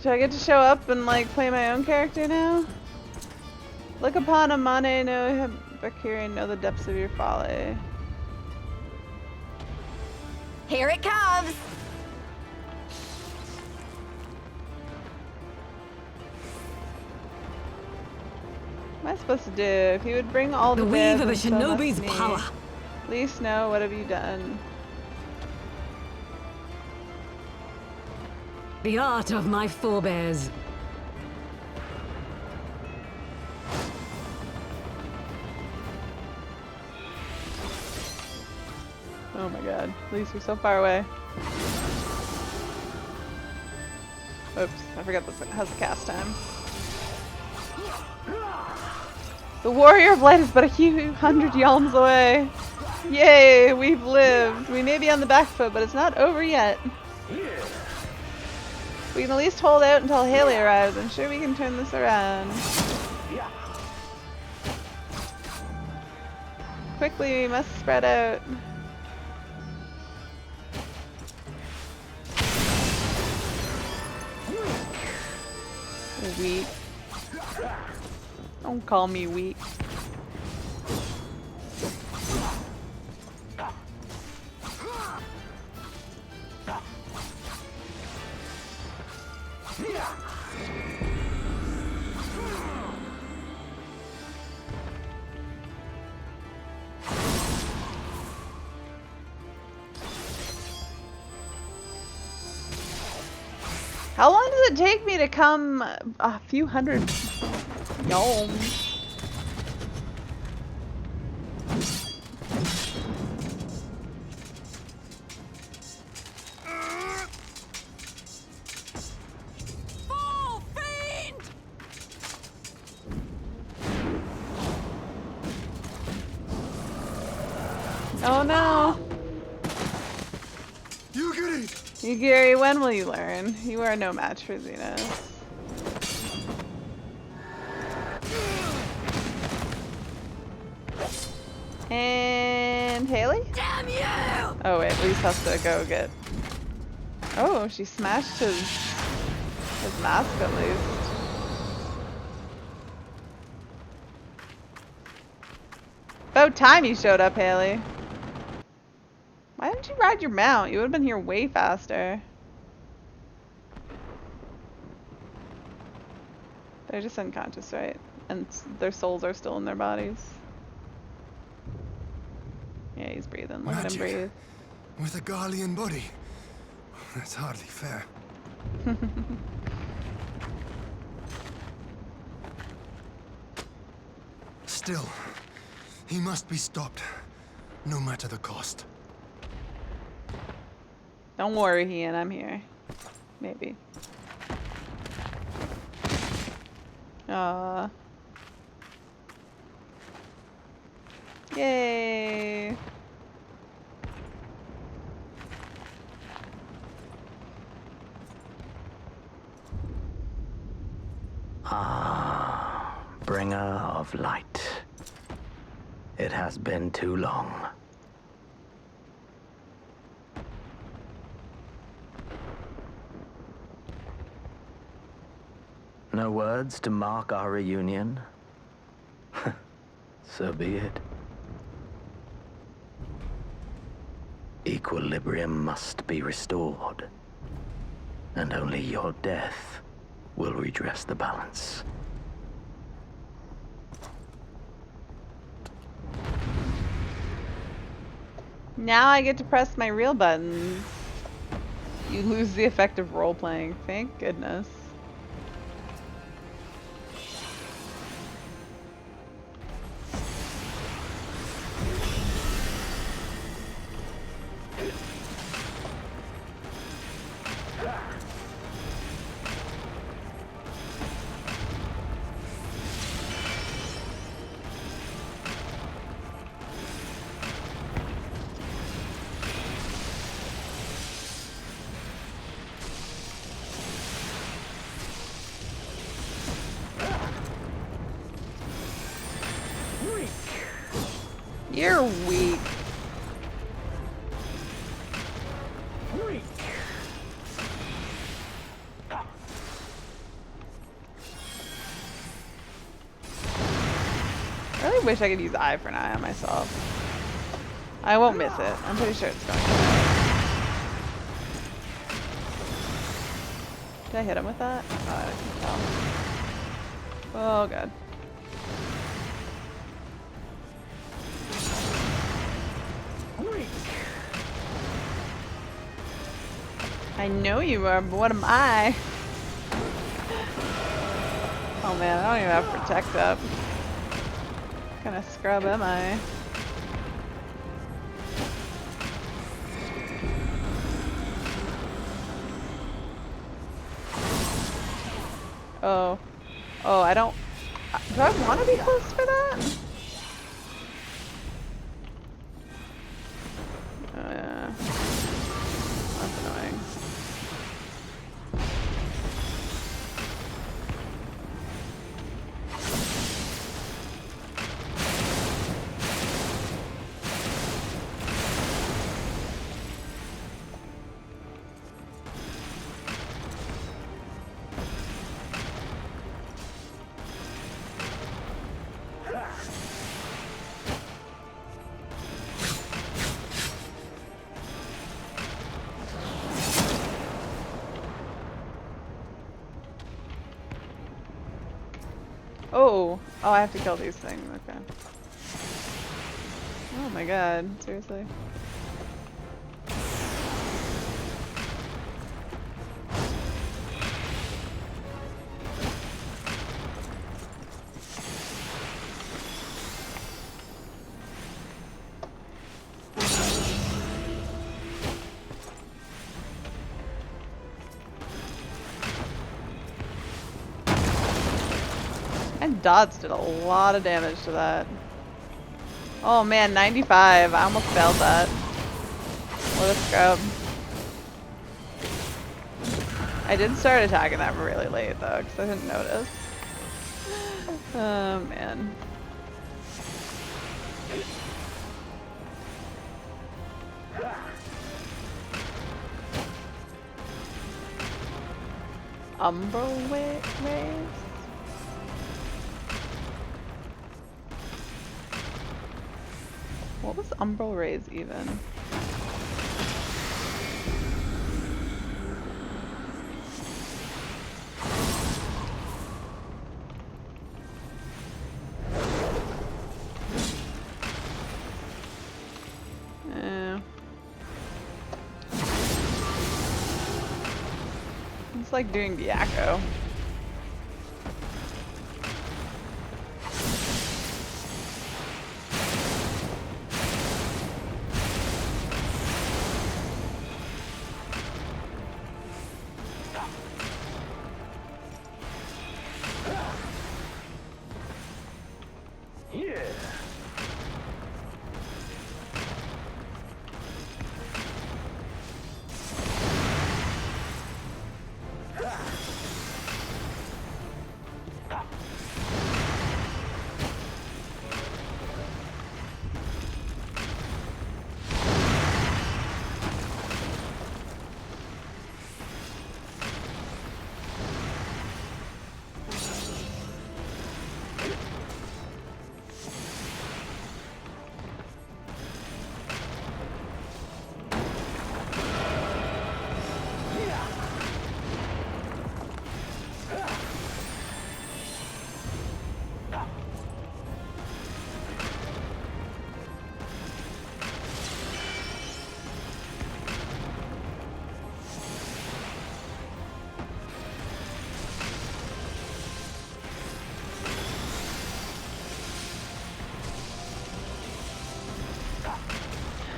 Do I get to show up and like play my own character now? Look upon Amane no Bakiri, know the depths of your folly. Here it comes! am I supposed to do? If you would bring all the weave of a bears and so must shinobi's me. power. Please know what have you done? The art of my forebears. Oh my god. At least we're so far away. Oops, I forgot this has a cast time. The Warrior of Light is but a few hundred yalms away. Yay, we've lived. We may be on the back foot, but it's not over yet. We can at least hold out until Haley arrives. I'm sure we can turn this around. Quickly, we must spread out. Weak. Don't call me weak. How long does it take me to come a few hundred yalms? Oh no! Yugiri, when will you learn? You are no match for Xenos. And Haley? Damn you! Oh wait, Lise has to go get... Oh, she smashed his mask at least. About time you showed up, Haley. Why didn't you ride your mount? You would have been here way faster. They're just unconscious, right? And their souls are still in their bodies. Yeah, he's breathing. Look at him breathe. With a Garlean body. That's hardly fair. Still, he must be stopped, no matter the cost. Don't worry, Ian, I'm here. Maybe. Yay! Ah, bringer of light. It has been too long. No words to mark our reunion? So be it. Equilibrium must be restored, and only your death will redress the balance. Now I get to press my real buttons. You lose the effect of role-playing. Thank goodness. You're weak. I really wish I could use Eye for an Eye on myself. I won't miss it. I'm pretty sure it's going to. Did I hit him with that? Oh, I can tell. Oh god. I know you are, but what am I? Oh man, I don't even have protect up. What kind of scrub am I? Oh. Oh, I don't... Do I want to be close for that? Oh yeah. That's annoying. Oh! Oh, I have to kill these things. Okay. Oh my god. Seriously. And dots did a lot of damage to that. Oh man, 95. I almost failed that. What a scrub. I did start attacking that really late though, because I didn't notice. Oh man. Umbral rays? What was umbral rays even? It's like doing the Yakko.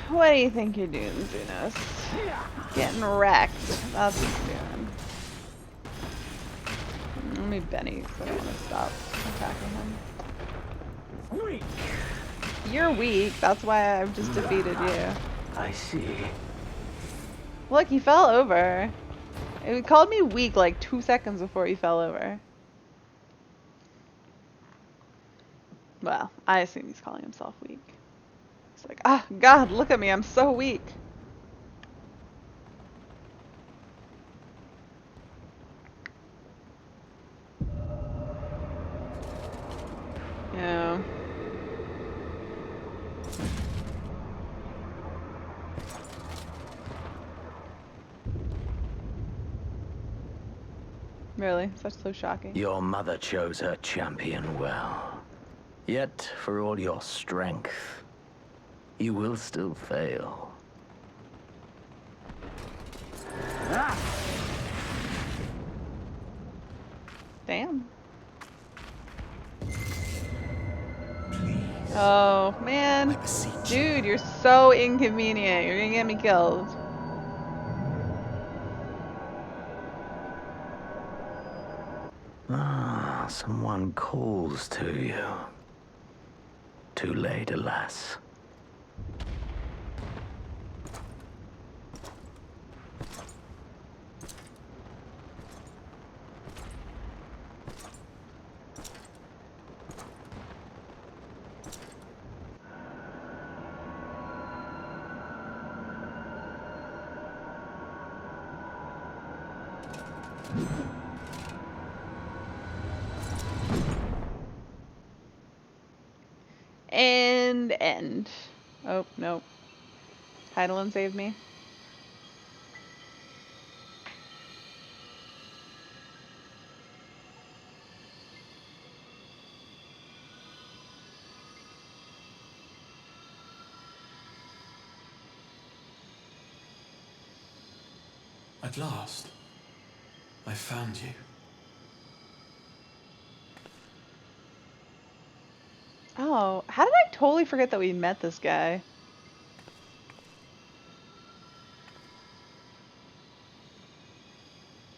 What do you think you're doing, Xenos? Getting wrecked. That's what you're doing. Let me Benny, because I don't want to stop attacking him. You're weak. That's why I've just defeated you. I see. Look, he fell over. It called me weak like 2 seconds before he fell over. Well, I assume he's calling himself weak. It's like, ah, God, look at me, I'm so weak. Yeah. Really? That's so shocking. Your mother chose her champion well. Yet, for all your strength, you will still fail. Damn. Oh, man. Dude, you're so inconvenient. You're gonna get me killed. Ah, someone calls to you. Too late, alas. And end. Oh, nope. Heidelin saved me. At last, I found you. Oh, how did I totally forget that we met this guy?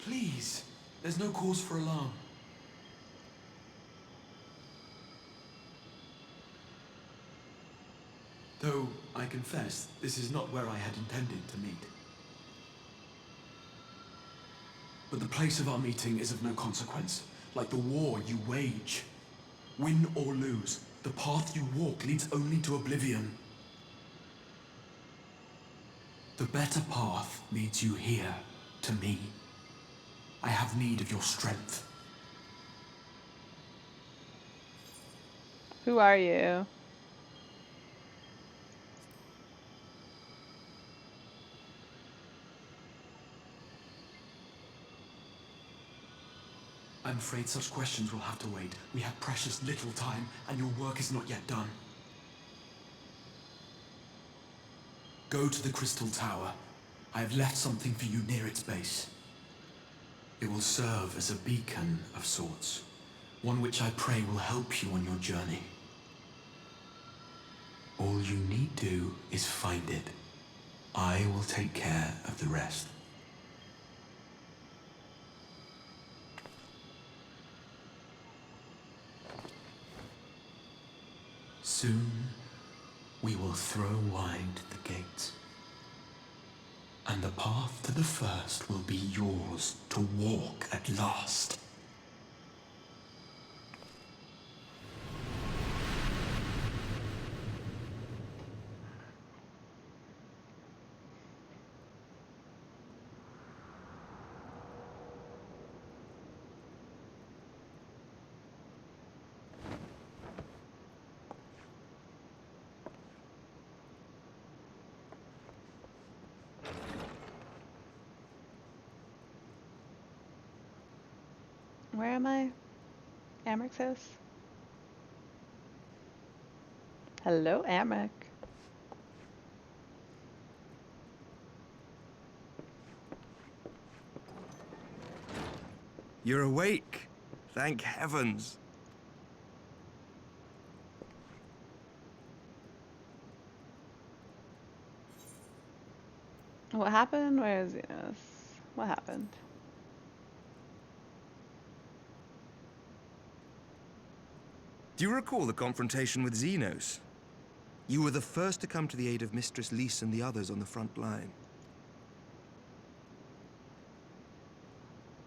Please, there's no cause for alarm. Though, I confess, this is not where I had intended to meet. But the place of our meeting is of no consequence, like the war you wage. Win or lose, the path you walk leads only to oblivion. The better path leads you here, to me. I have need of your strength. Who are you? I'm afraid such questions will have to wait. We have precious little time, and your work is not yet done. Go to the Crystal Tower. I have left something for you near its base. It will serve as a beacon of sorts, one which I pray will help you on your journey. All you need do is find it. I will take care of the rest. Soon, we will throw wide the gates, and the path to the first will be yours to walk at last. Where am I? Amric's house? Hello, Amric. You're awake. Thank heavens. What happened? Where is Zenos? What happened? Do you recall the confrontation with Xenos? You were the first to come to the aid of Mistress Lys and the others on the front line.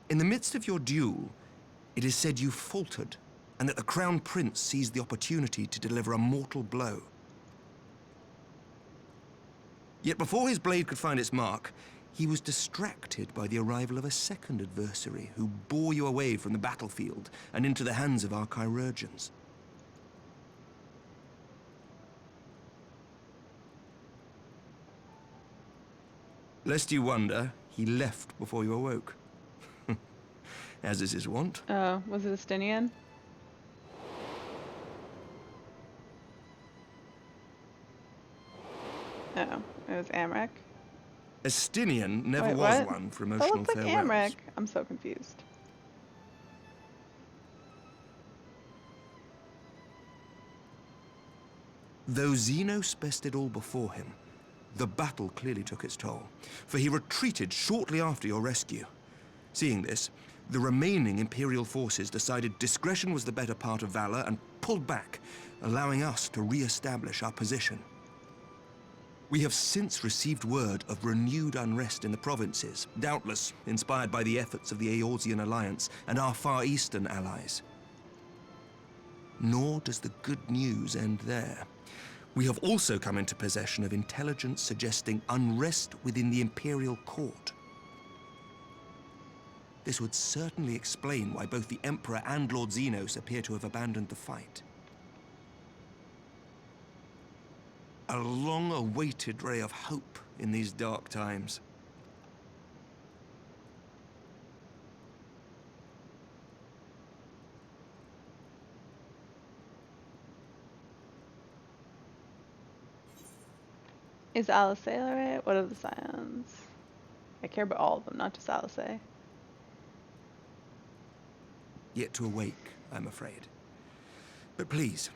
In the midst of your duel, it is said you faltered, and that the Crown Prince seized the opportunity to deliver a mortal blow. Yet before his blade could find its mark, he was distracted by the arrival of a second adversary who bore you away from the battlefield and into the hands of our chirurgeons. Lest you wonder, he left before you awoke. As is his wont. Oh, was it Estinian? Oh, it was Amric. Estinian never Wait, was what? one for That emotional looks like farewells. Amric. I'm so confused. Though Xenos bested all before him, the battle clearly took its toll, for he retreated shortly after your rescue. Seeing this, the remaining Imperial forces decided discretion was the better part of valor and pulled back, allowing us to re-establish our position. We have since received word of renewed unrest in the provinces, doubtless inspired by the efforts of the Eorzean Alliance and our Far Eastern allies. Nor does the good news end there. We have also come into possession of intelligence suggesting unrest within the Imperial Court. This would certainly explain why both the Emperor and Lord Xenos appear to have abandoned the fight. A long-awaited ray of hope in these dark times. Is Alisei alright? What are the scions? I care about all of them, not just Alisei. Yet to awake, I'm afraid. But please,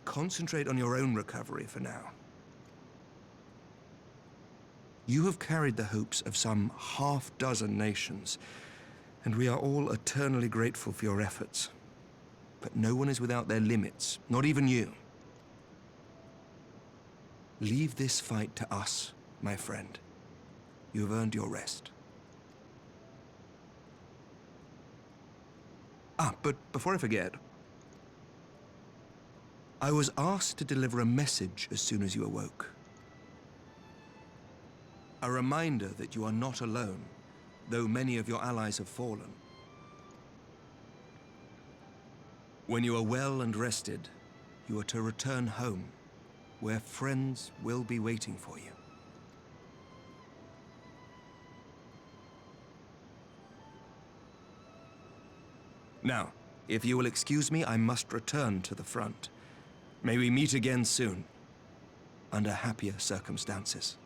concentrate on your own recovery for now. You have carried the hopes of some half-dozen nations, and we are all eternally grateful for your efforts. But no one is without their limits, not even you. Leave this fight to us, my friend. You have earned your rest. But before I forget, I was asked to deliver a message as soon as you awoke. A reminder that you are not alone, though many of your allies have fallen. When you are well and rested, you are to return home, where friends will be waiting for you. Now, if you will excuse me, I must return to the front. May we meet again soon, under happier circumstances.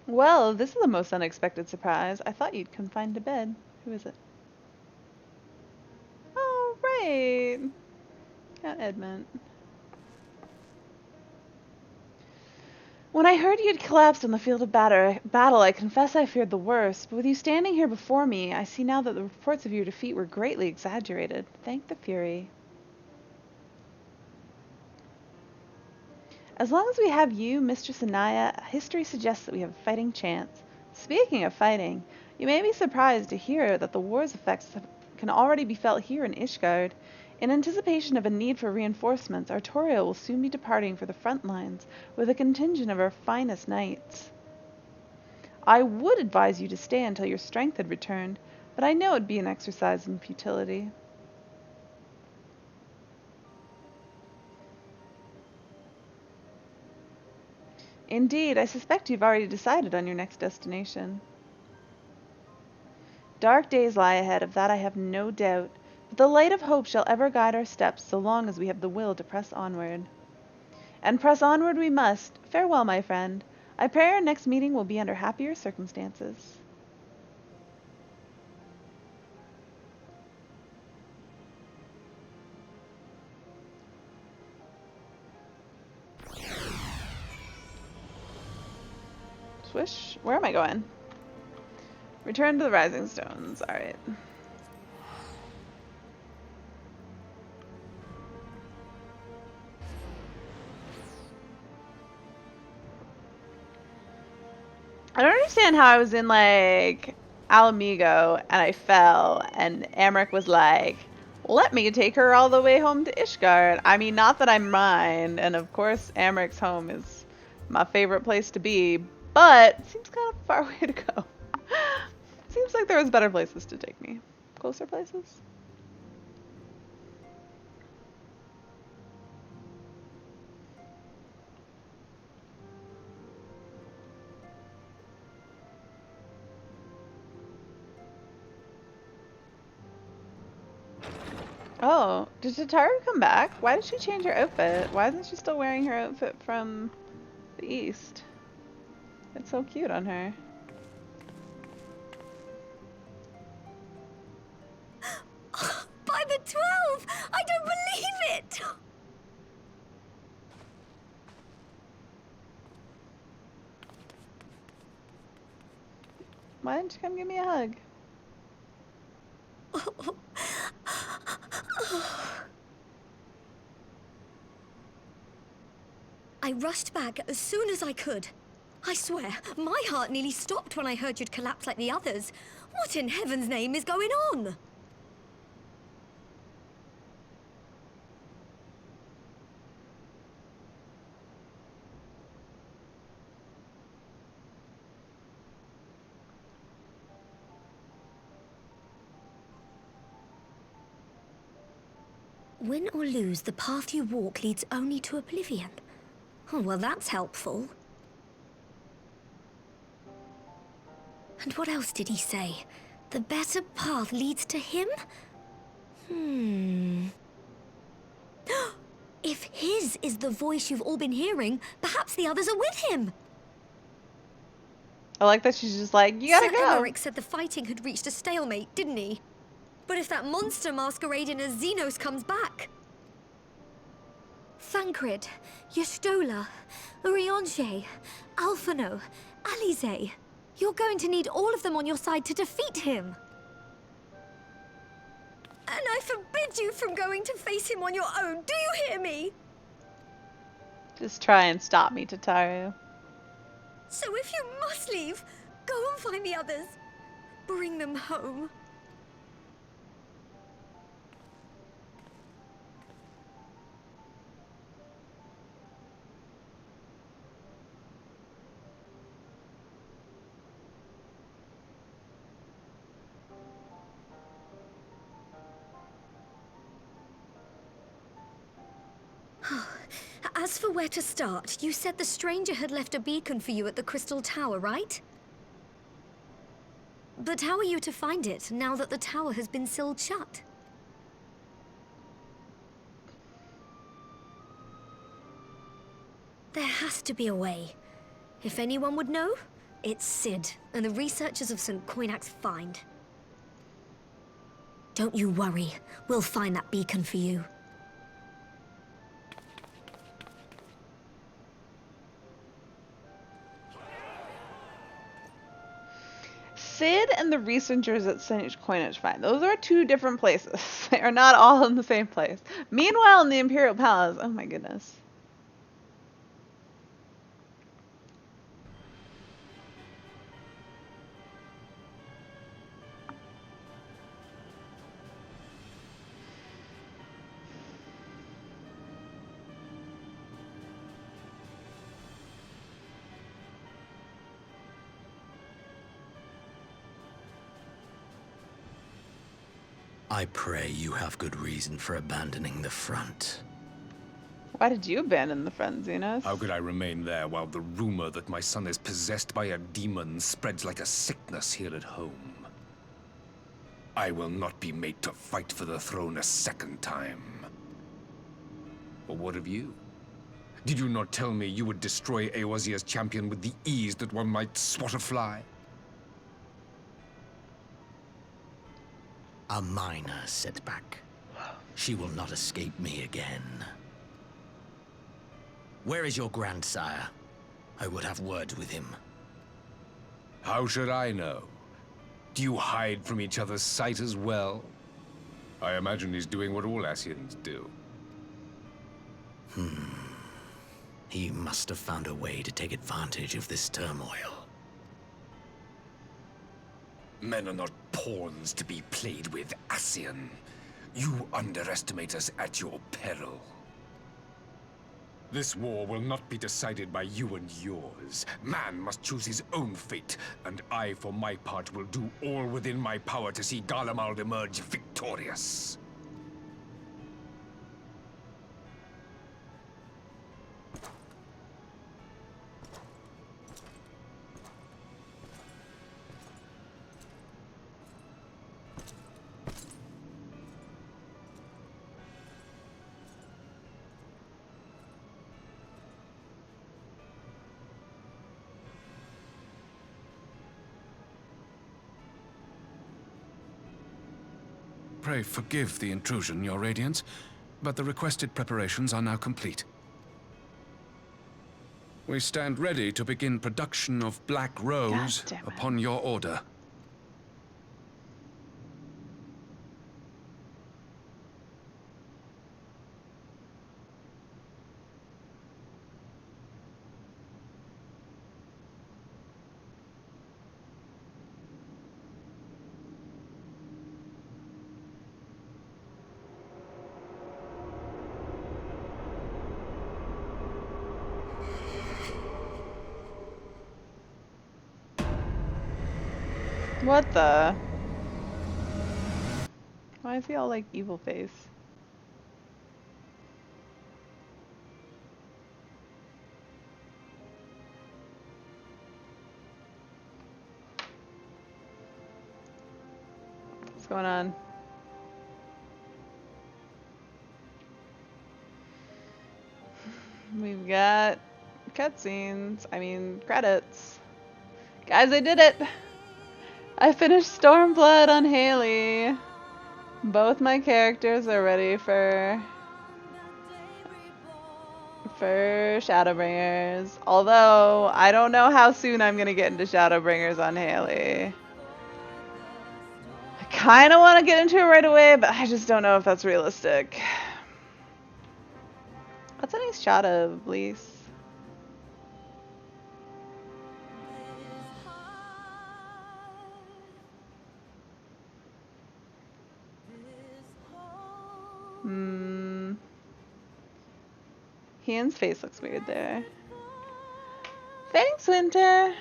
Well, this is the most unexpected surprise. I thought you'd confined to bed. Who is it? Oh, right. Count Edmund. When I heard you'd collapsed on the field of battle, I confess I feared the worst. But with you standing here before me, I see now that the reports of your defeat were greatly exaggerated. Thank the Fury. As long as we have you, Mistress Anaya, history suggests that we have a fighting chance. Speaking of fighting, you may be surprised to hear that the war's effects can already be felt here in Ishgard. In anticipation of a need for reinforcements, Artorial will soon be departing for the front lines with a contingent of our finest knights. I would advise you to stay until your strength had returned, but I know it would be an exercise in futility. Indeed, I suspect you've already decided on your next destination. Dark days lie ahead, of that I have no doubt, but the light of hope shall ever guide our steps so long as we have the will to press onward. And press onward we must. Farewell, my friend. I pray our next meeting will be under happier circumstances. Swish? Where am I going? Return to the Rising Stones. Alright. I don't understand how I was in, like, Alamigo and I fell and Amric was like, let me take her all the way home to Ishgard. I mean, not that I mind, and of course Amric's home is my favorite place to be, but it seems kind of a far way to go. Seems like there was better places to take me. Closer places? Oh, did Tataru come back? Why did she change her outfit? Why isn't she still wearing her outfit from the east? It's so cute on her. By the 12! I don't believe it! Why didn't you come give me a hug? I rushed back as soon as I could. I swear, my heart nearly stopped when I heard you'd collapsed like the others. What in heaven's name is going on? Win or lose, the path you walk leads only to oblivion. Oh, well, that's helpful. And what else did he say? The better path leads to him? If his is the voice you've all been hearing, perhaps the others are with him. I like that she's just like, you gotta Sir go. Emmerich said the fighting had reached a stalemate, didn't he? But if that monster masquerading as Xenos comes back... Thancred, Yestola, Urianger, Alphino, Alize... You're going to need all of them on your side to defeat him. And I forbid you from going to face him on your own, do you hear me? Just try and stop me, Tataru. So if you must leave, go and find the others. Bring them home. As for where to start, you said the stranger had left a beacon for you at the Crystal Tower, right? But how are you to find it, now that the tower has been sealed shut? There has to be a way. If anyone would know, it's Sid, and the researchers of St. Coinac's find. Don't you worry, we'll find that beacon for you. Sid and the researchers at St. Coinage find. Those are two different places. They are not all in the same place. Meanwhile, in the Imperial Palace, oh my goodness. I pray you have good reason for abandoning the front. Why did you abandon the front, Xenos? How could I remain there while the rumor that my son is possessed by a demon spreads like a sickness here at home? I will not be made to fight for the throne a second time. But what of you? Did you not tell me you would destroy Eorzea's champion with the ease that one might swat a fly? A minor setback. She will not escape me again. Where is your grandsire? I would have words with him. How should I know? Do you hide from each other's sight as well? I imagine he's doing what all Ascians do. He must have found a way to take advantage of this turmoil. Men are not pawns to be played with, Ascian. You underestimate us at your peril. This war will not be decided by you and yours. Man must choose his own fate, and I, for my part, will do all within my power to see Garlemald emerge victorious. Pray forgive the intrusion, Your Radiance, but the requested preparations are now complete. We stand ready to begin production of Black Rose upon your order. What the? Why is he all like evil face? What's going on? We've got cutscenes. I mean, credits. Guys, I did it! I finished Stormblood on Haley. Both my characters are ready for Shadowbringers. Although, I don't know how soon I'm gonna get into Shadowbringers on Haley. I kinda wanna get into it right away, but I just don't know if that's realistic. That's a nice shot of Lise. Ian's face looks weird there. Thanks, Winter.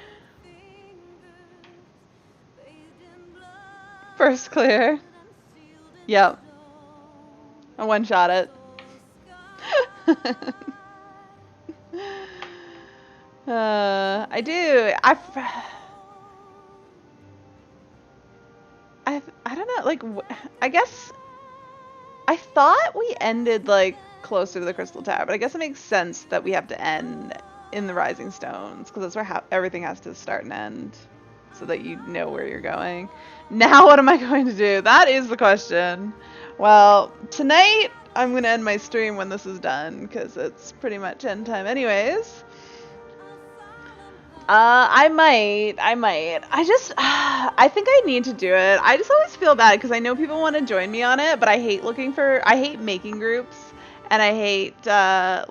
First clear. Yep. I one-shot it. I do. I don't know, like, I guess I thought we ended like closer to the Crystal Tower, but I guess it makes sense that we have to end in the Rising Stones, because that's where everything has to start and end, so that you know where you're going. Now what am I going to do? That is the question. Well, tonight I'm going to end my stream when this is done, because it's pretty much end time anyways. I might. I think I need to do it. I just always feel bad because I know people want to join me on it, but I hate making groups, and I hate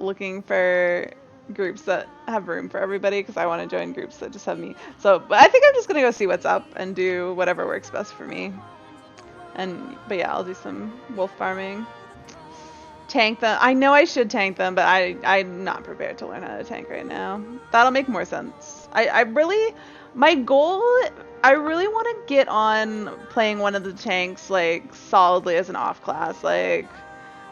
looking for groups that have room for everybody, because I want to join groups that just have me. So, but I think I'm just gonna go see what's up and do whatever works best for me. But yeah, I'll do some wolf farming. Tank them. I know I should tank them, but I'm not prepared to learn how to tank right now. That'll make more sense. My goal, I really want to get on playing one of the tanks, like, solidly as an off class. Like,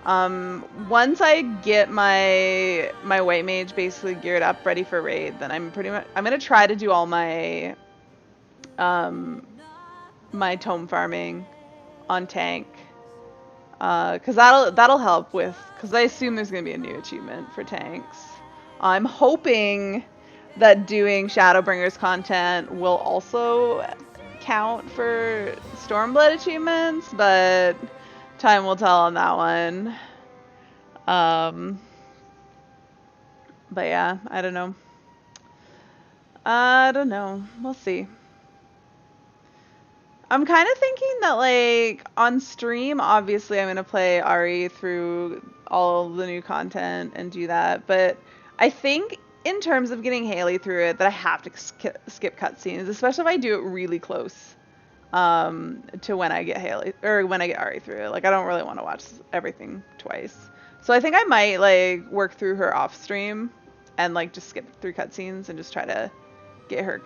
once I get my white mage basically geared up, ready for raid, then I'm gonna try to do all my, my tome farming on tank. Cause that'll help with, cause I assume there's gonna be a new achievement for tanks. I'm hoping that doing Shadowbringers content will also count for Stormblood achievements, but time will tell on that one. But yeah, I don't know. We'll see. I'm kind of thinking that, like, on stream, obviously I'm going to play Ari through all the new content and do that, but I think in terms of getting Haley through it, that I have to skip cutscenes, especially if I do it really close to when I get Haley, or when I get Ari through it. Like, I don't really want to watch everything twice. So I think I might, like, work through her off stream and, like, just skip through cutscenes and just try to get her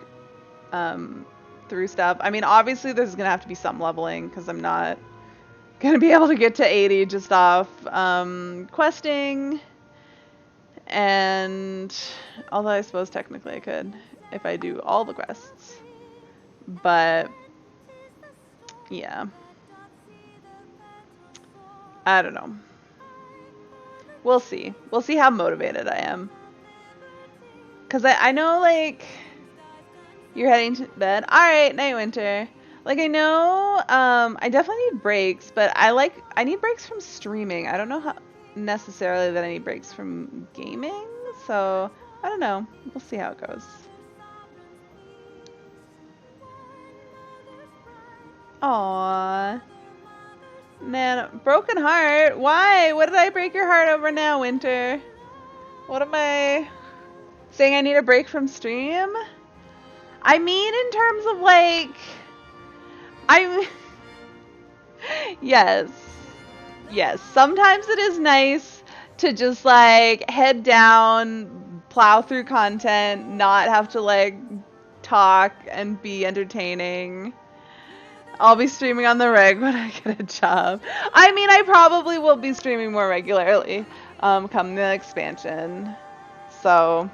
through stuff. I mean, obviously there's gonna have to be some leveling, because I'm not gonna be able to get to 80 just off questing, and although I suppose technically I could if I do all the quests, but yeah, I don't know. We'll see how motivated I am, because I know, like, you're heading to bed. Alright, night, Winter. Like, I know, I definitely need breaks, but I need breaks from streaming. I don't know how necessarily that I need breaks from gaming, so I don't know. We'll see how it goes. Aww. Man, broken heart. Why? What did I break your heart over now, Winter? What am I saying? I need a break from stream? I mean, in terms of like, I'm. Yes. Yes. Sometimes it is nice to just like head down, plow through content, not have to like talk and be entertaining. I'll be streaming on the reg when I get a job. I mean, I probably will be streaming more regularly come the expansion. So,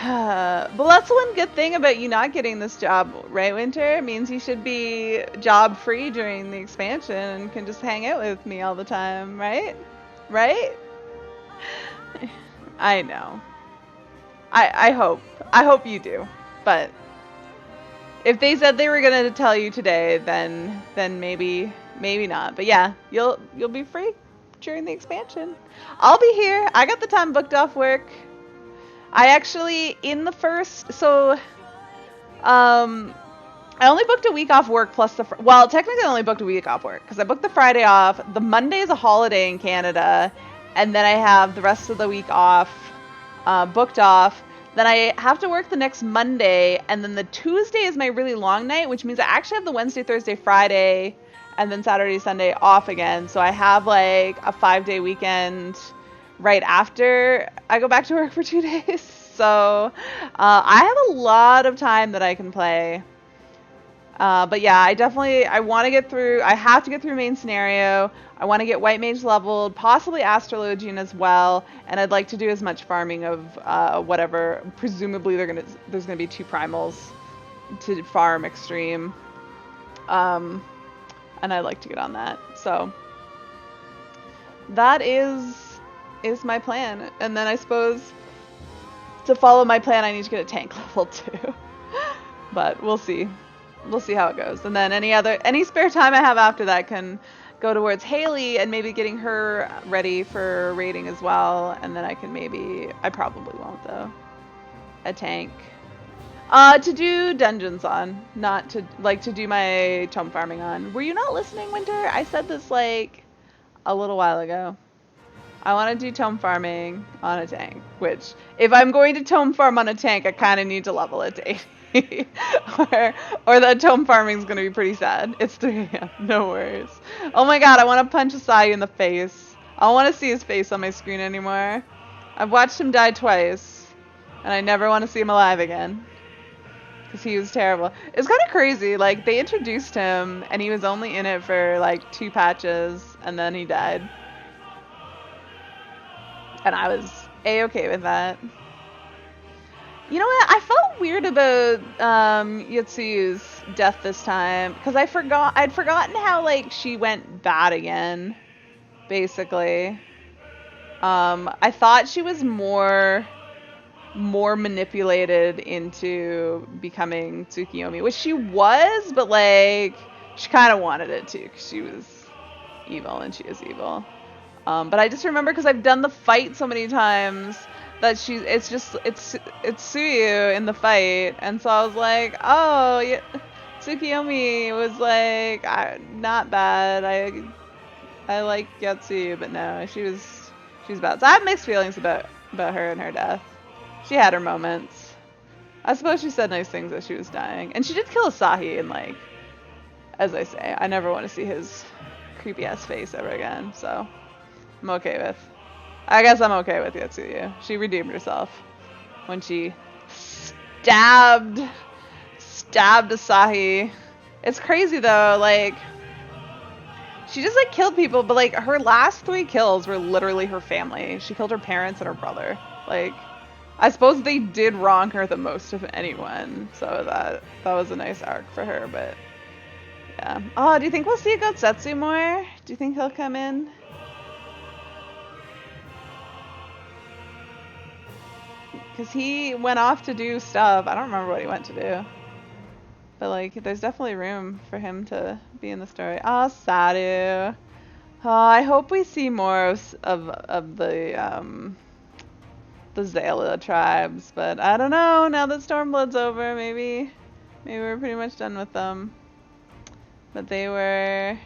but that's the one good thing about you not getting this job, right, Winter? It means you should be job free during the expansion and can just hang out with me all the time, right? Right? I know. I hope you do, but if they said they were gonna tell you today, then maybe not. But yeah, you'll be free during the expansion. I'll be here. I got the time booked off work. I actually I only booked a week off work plus well, technically I only booked a week off work because I booked the Friday off. The Monday is a holiday in Canada, and then I have the rest of the week off, booked off. Then I have to work the next Monday, and then the Tuesday is my really long night, which means I actually have the Wednesday, Thursday, Friday, and then Saturday, Sunday off again. So I have like a 5-day weekend right after I go back to work for 2 days. So I have a lot of time that I can play. But yeah, I want to get through, I have to get through main scenario. I want to get White Mage leveled, possibly Astrologian as well, and I'd like to do as much farming of whatever. Presumably there's gonna be 2 primals to farm extreme, and I'd like to get on that. So that is my plan, and then I suppose to follow my plan I need to get a tank level too. But we'll see. We'll see how it goes. And then any spare time I have after that can go towards Haley and maybe getting her ready for raiding as well. And then I probably won't though, a tank. To do dungeons on, not to do my tome farming on. Were you not listening, Winter? I said this like a little while ago. I want to do tome farming on a tank, which if I'm going to tome farm on a tank, I kind of need to level it to 80. or the tome farming is going to be pretty sad. It's 3 a.m. No worries. Oh my god, I want to punch Asai in the face. I don't want to see his face on my screen anymore. I've watched him die twice, and I never want to see him alive again. Because he was terrible. It's kind of crazy. Like, they introduced him, and he was only in it for like 2 patches, and then he died. And I was A-okay with that. You know what? I felt weird about Yatsuyu's death this time because I'd forgotten how like she went bad again. Basically, I thought she was more manipulated into becoming Tsukiyomi, which she was, but like she kind of wanted it too because she was evil and she is evil. But I just remember because I've done the fight so many times that it's Tsuyu in the fight, and so I was like, oh, yeah, Tsukiyomi was like not bad. I like Yatsuyu, but no, she's bad. So I have mixed feelings about her and her death. She had her moments. I suppose she said nice things as she was dying, and she did kill Asahi. And like, as I say, I never want to see his creepy ass face ever again. So I'm okay with. I guess I'm okay with Yatsuyu. She redeemed herself when she stabbed Asahi. It's crazy though, like she just like killed people, but like her last 3 kills were literally her family. She killed her parents and her brother. Like, I suppose they did wrong her the most of anyone. So that was a nice arc for her, but yeah. Oh, do you think we'll see Gotsetsu more? Do you think he'll come in? Because he went off to do stuff. I don't remember what he went to do. But like, there's definitely room for him to be in the story. Ah, Sadu. Oh, I hope we see more of the Zayla tribes, but I don't know. Now that Stormblood's over, maybe we're pretty much done with them. But they were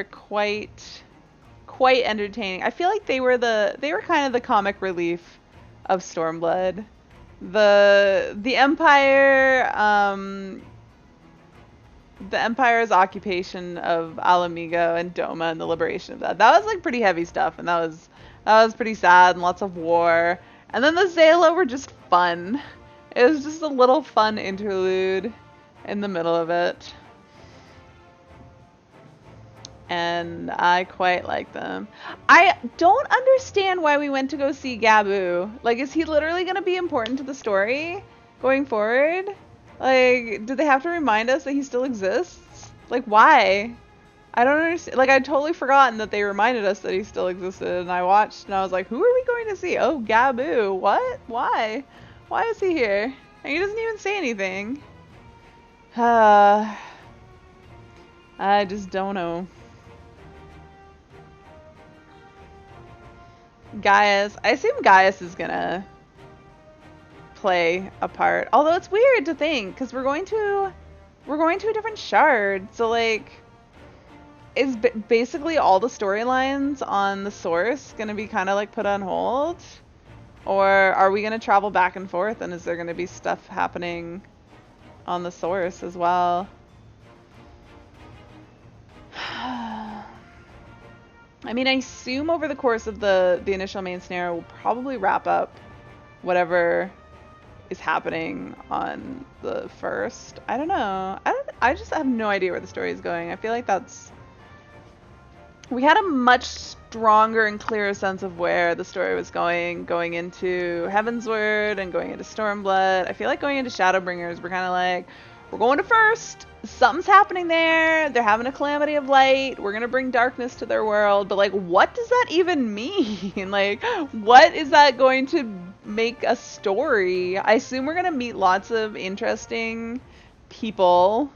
quite entertaining. I feel like they were kind of the comic relief of Stormblood. The Empire, the Empire's occupation of Alamigo and Doma and the liberation of that was like pretty heavy stuff, and that was pretty sad and lots of war. And then the Zayla were just fun. It was just a little fun interlude in the middle of it. And I quite like them. I don't understand why we went to go see Gabu. Like, is he literally going to be important to the story going forward? Like, do they have to remind us that he still exists? Like, why? I don't understand. Like, I'd totally forgotten that they reminded us that he still existed. And I watched and I was like, who are we going to see? Oh, Gabu. What? Why? Why is he here? And he doesn't even say anything. I just don't know. Gaius. I assume Gaius is gonna play a part. Although it's weird to think, because we're going to a different shard. So like, is basically all the storylines on the source gonna be kind of like put on hold? Or are we gonna travel back and forth, and is there gonna be stuff happening on the source as well? I mean, I assume over the course of the initial main scenario, we'll probably wrap up whatever is happening on the first. I don't know. I just have no idea where the story is going. I feel like we had a much stronger and clearer sense of where the story was going into Heavensward and going into Stormblood. I feel like going into Shadowbringers, we're kind of like, we're going to first. Something's happening there. They're having a calamity of light. We're going to bring darkness to their world. But, like, what does that even mean? Like, what is that going to make a story? I assume we're going to meet lots of interesting people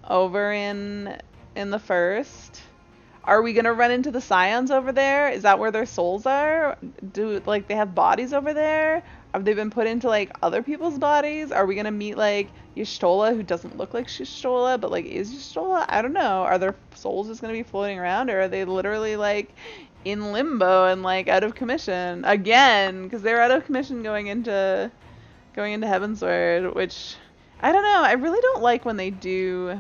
over in the first. Are we going to run into the Scions over there? Is that where their souls are? Do, like, they have bodies over there? Have they been put into, like, other people's bodies? Are we going to meet, like, Y'shtola, who doesn't look like Y'shtola, but, like, is Y'shtola? I don't know. Are their souls just going to be floating around, or are they literally, like, in limbo and, like, out of commission? Again, because they're out of commission going into Heavensward, which, I don't know. I really don't like when they do...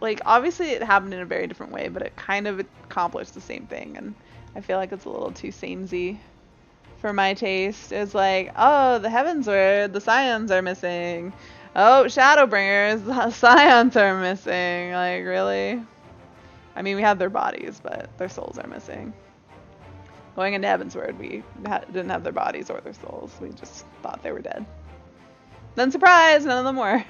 Like, obviously it happened in a very different way, but it kind of accomplished the same thing, and I feel like it's a little too samey for my taste. It's like, oh, the Heavensward, the Scions are missing. Oh, Shadowbringers, the Scions are missing. Like, really? I mean, we have their bodies, but their souls are missing. Going into Heavensward, we didn't have their bodies or their souls. We just thought they were dead. Then, surprise, none of them were.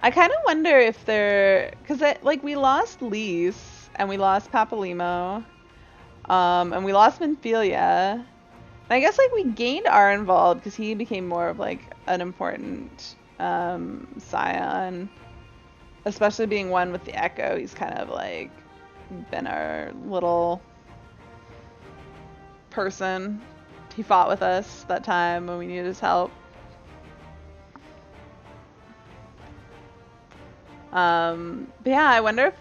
I kind of wonder if they're... Because, like, we lost Lys, and we lost Papalimo, and we lost Minfilia. And I guess, like, we gained Arenvald, because he became more of, like, an important scion. Especially being one with the Echo, he's kind of, like, been our little person. He fought with us that time when we needed his help. But yeah, I wonder if...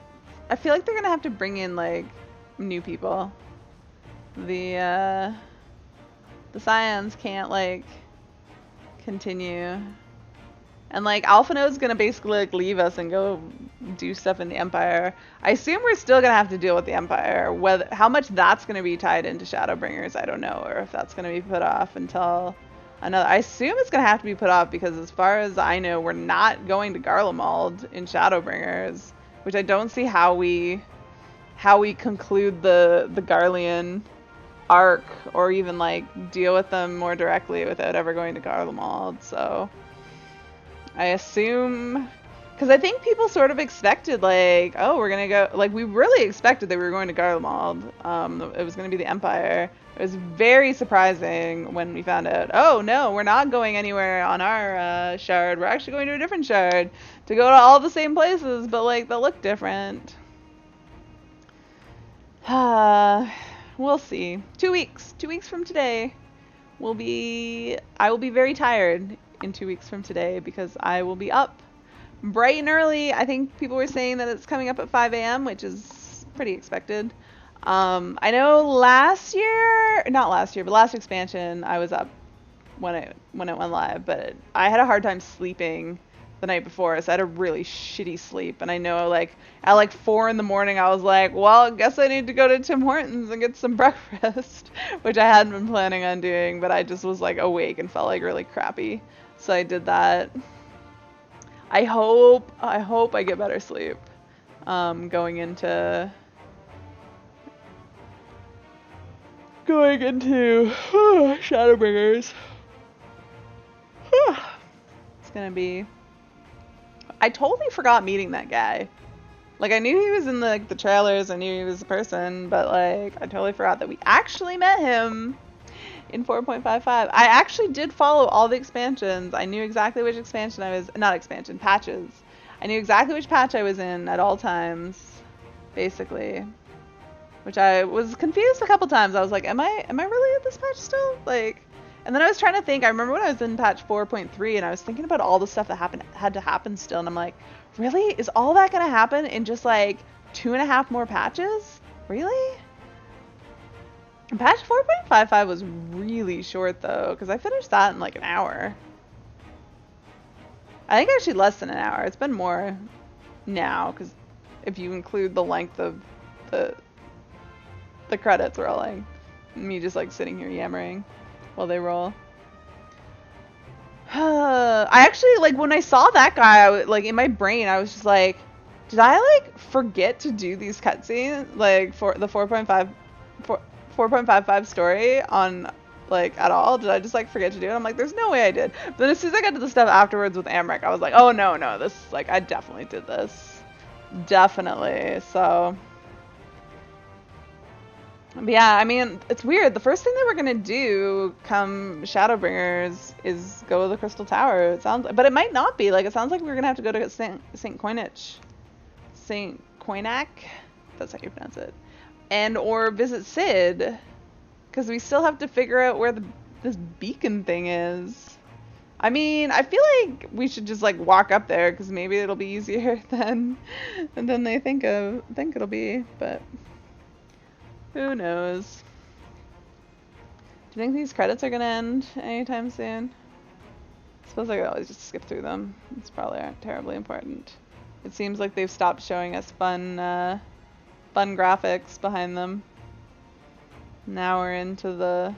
I feel like they're gonna have to bring in, like, new people. The Scions can't, like, continue. And, like, Alphinaud's gonna basically, like, leave us and go do stuff in the Empire. I assume we're still gonna have to deal with the Empire. How much that's gonna be tied into Shadowbringers, I don't know. Or if that's gonna be put off until another... I assume it's gonna have to be put off because as far as I know, we're not going to Garlemald in Shadowbringers. Which I don't see how we conclude the Garlean arc or even, like, deal with them more directly without ever going to Garlemald, so... I assume Because I think people sort of expected, like, oh, we're going to go... Like, we really expected that we were going to Garlemald. It was going to be the Empire. It was very surprising when we found out, oh, no, we're not going anywhere on our shard. We're actually going to a different shard to go to all the same places, but, like, they'll look different. We'll see. 2 weeks. 2 weeks from today I will be very tired in 2 weeks from today because I will be up bright and early. I think people were saying that it's coming up at 5 a.m., which is pretty expected. I know last expansion, I was up when it went live, but I had a hard time sleeping the night before, so I had a really shitty sleep. And I know, like, at like 4 in the morning, I was like, well, I guess I need to go to Tim Hortons and get some breakfast, which I hadn't been planning on doing, but I just was like awake and felt like really crappy. So I did that. I hope I get better sleep going into Shadowbringers. It's gonna be... I totally forgot meeting that guy. Like, I knew he was in the trailers, I knew he was a person, but like, I totally forgot that we actually met him in 4.55. I actually did follow all the expansions. I knew exactly which expansion I was... Not expansion, patches. I knew exactly which patch I was in at all times, basically. Which I was confused a couple times. I was like, am I really at this patch still? Like... And then I was trying to think, I remember when I was in patch 4.3 and I was thinking about all the stuff that had to happen still, and I'm like, really? Is all that gonna happen in just like 2.5 more patches? Really? And patch 4.55 was really short though, because I finished that in like an hour. I think actually less than an hour. It's been more now, because if you include the length of the credits rolling, me just like sitting here yammering while they roll. I actually, like, when I saw that guy, I was, like, in my brain, I was just like, did I, like, forget to do these cutscenes, like, for the 4.55 story on, like, at all? Did I just, like, forget to do it? I'm like, there's no way I did. But then as soon as I got to the stuff afterwards with Amric, I was like, oh, no, this, like, I definitely did this. Definitely, so... But yeah, I mean, it's weird. The first thing that we're gonna do come Shadowbringers is go to the Crystal Tower. It sounds, but it might not be. Like, it sounds like we're gonna have to go to St. Coinach. St. Coinac? That's how you pronounce it. And or visit Sid. Because we still have to figure out where this beacon thing is. I mean, I feel like we should just, like, walk up there, because maybe it'll be easier than they think it'll be, but... Who knows? Do you think these credits are gonna end anytime soon? I suppose I could always just skip through them. It's probably aren't terribly important. It seems like they've stopped showing us fun graphics behind them. Now we're into the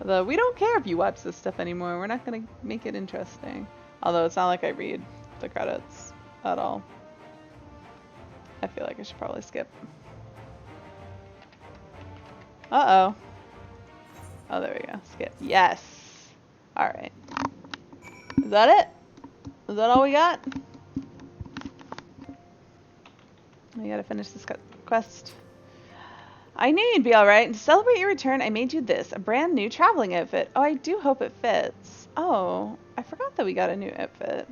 we don't care if you watch this stuff anymore. We're not gonna make it interesting. Although it's not like I read the credits at all. I feel like I should probably skip. Uh-oh. Oh, there we go. Skip. Yes! Alright. Is that it? Is that all we got? We gotta finish this quest. I knew you'd be alright. To celebrate your return, I made you this. A brand new traveling outfit. Oh, I do hope it fits. Oh, I forgot that we got a new outfit.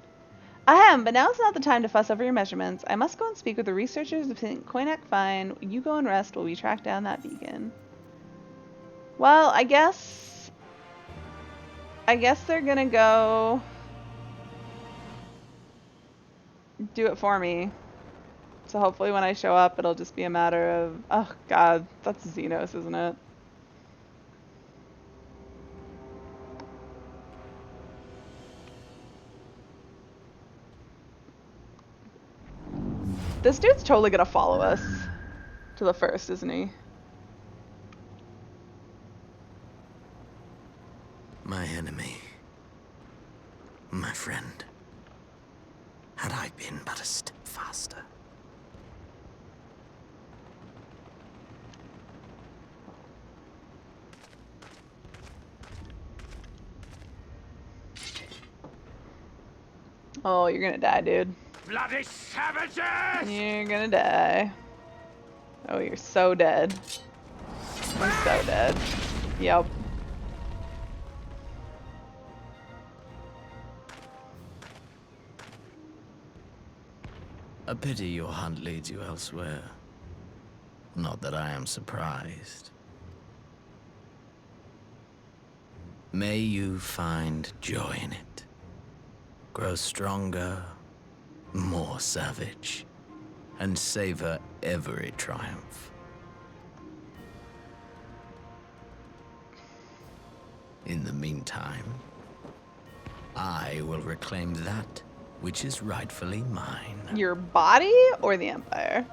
Ahem, but now is not the time to fuss over your measurements. I must go and speak with the researchers of St. Coinac Fine. You go and rest while we track down that beacon. Well, I guess they're gonna go do it for me. So hopefully when I show up, it'll just be a matter of... Oh god, that's Xenos, isn't it? This dude's totally gonna follow us to the first, isn't he? My enemy. My friend. Had I been but a step faster. Oh, you're gonna die, dude. bloody savages! You're gonna die. Oh, you're so dead. You're so dead. Yep. A pity your hunt leads you elsewhere. Not that I am surprised. May you find joy in it. Grow stronger, more savage, and savor every triumph. In the meantime, I will reclaim that which is rightfully mine. Your body or the Empire?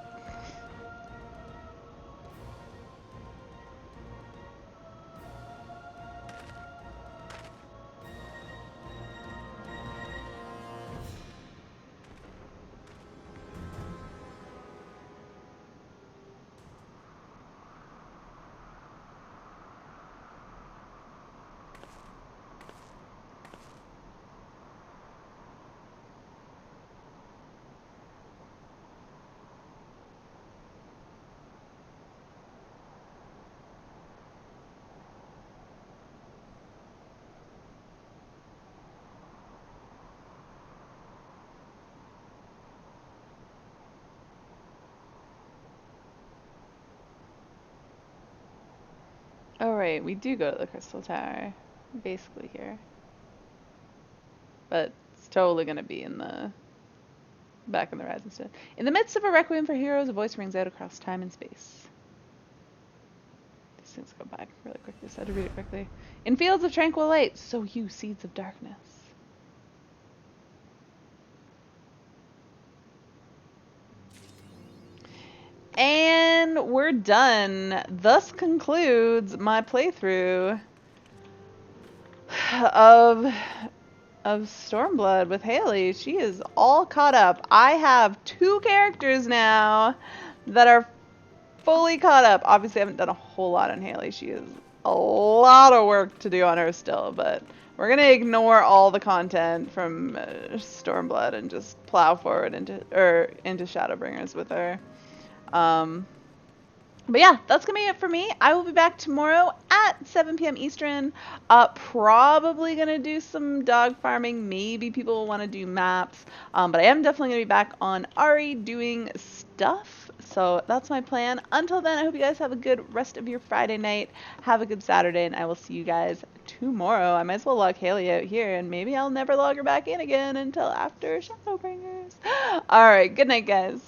Oh right, we do go to the Crystal Tower, basically here. But it's totally gonna be in the back in the rise instead. In the midst of a requiem for heroes, a voice rings out across time and space. These things go back really quickly, so I had to read it quickly. In fields of tranquil light, sow you seeds of darkness. And we're done. Thus concludes my playthrough of Stormblood with Haley. She is all caught up. I have 2 characters now that are fully caught up. Obviously, I haven't done a whole lot on Haley. She has a lot of work to do on her still, but we're gonna ignore all the content from Stormblood and just plow forward into Shadowbringers with her. But yeah, that's gonna be it for me. I will be back tomorrow at 7 p.m. Eastern. Probably gonna do some dog farming. Maybe people will want to do maps. But I am definitely gonna be back on Ari doing stuff. So that's my plan. Until then, I hope you guys have a good rest of your Friday night. Have a good Saturday, and I will see you guys tomorrow. I might as well log Haley out here, and maybe I'll never log her back in again until after Shadowbringers. All right, good night, guys.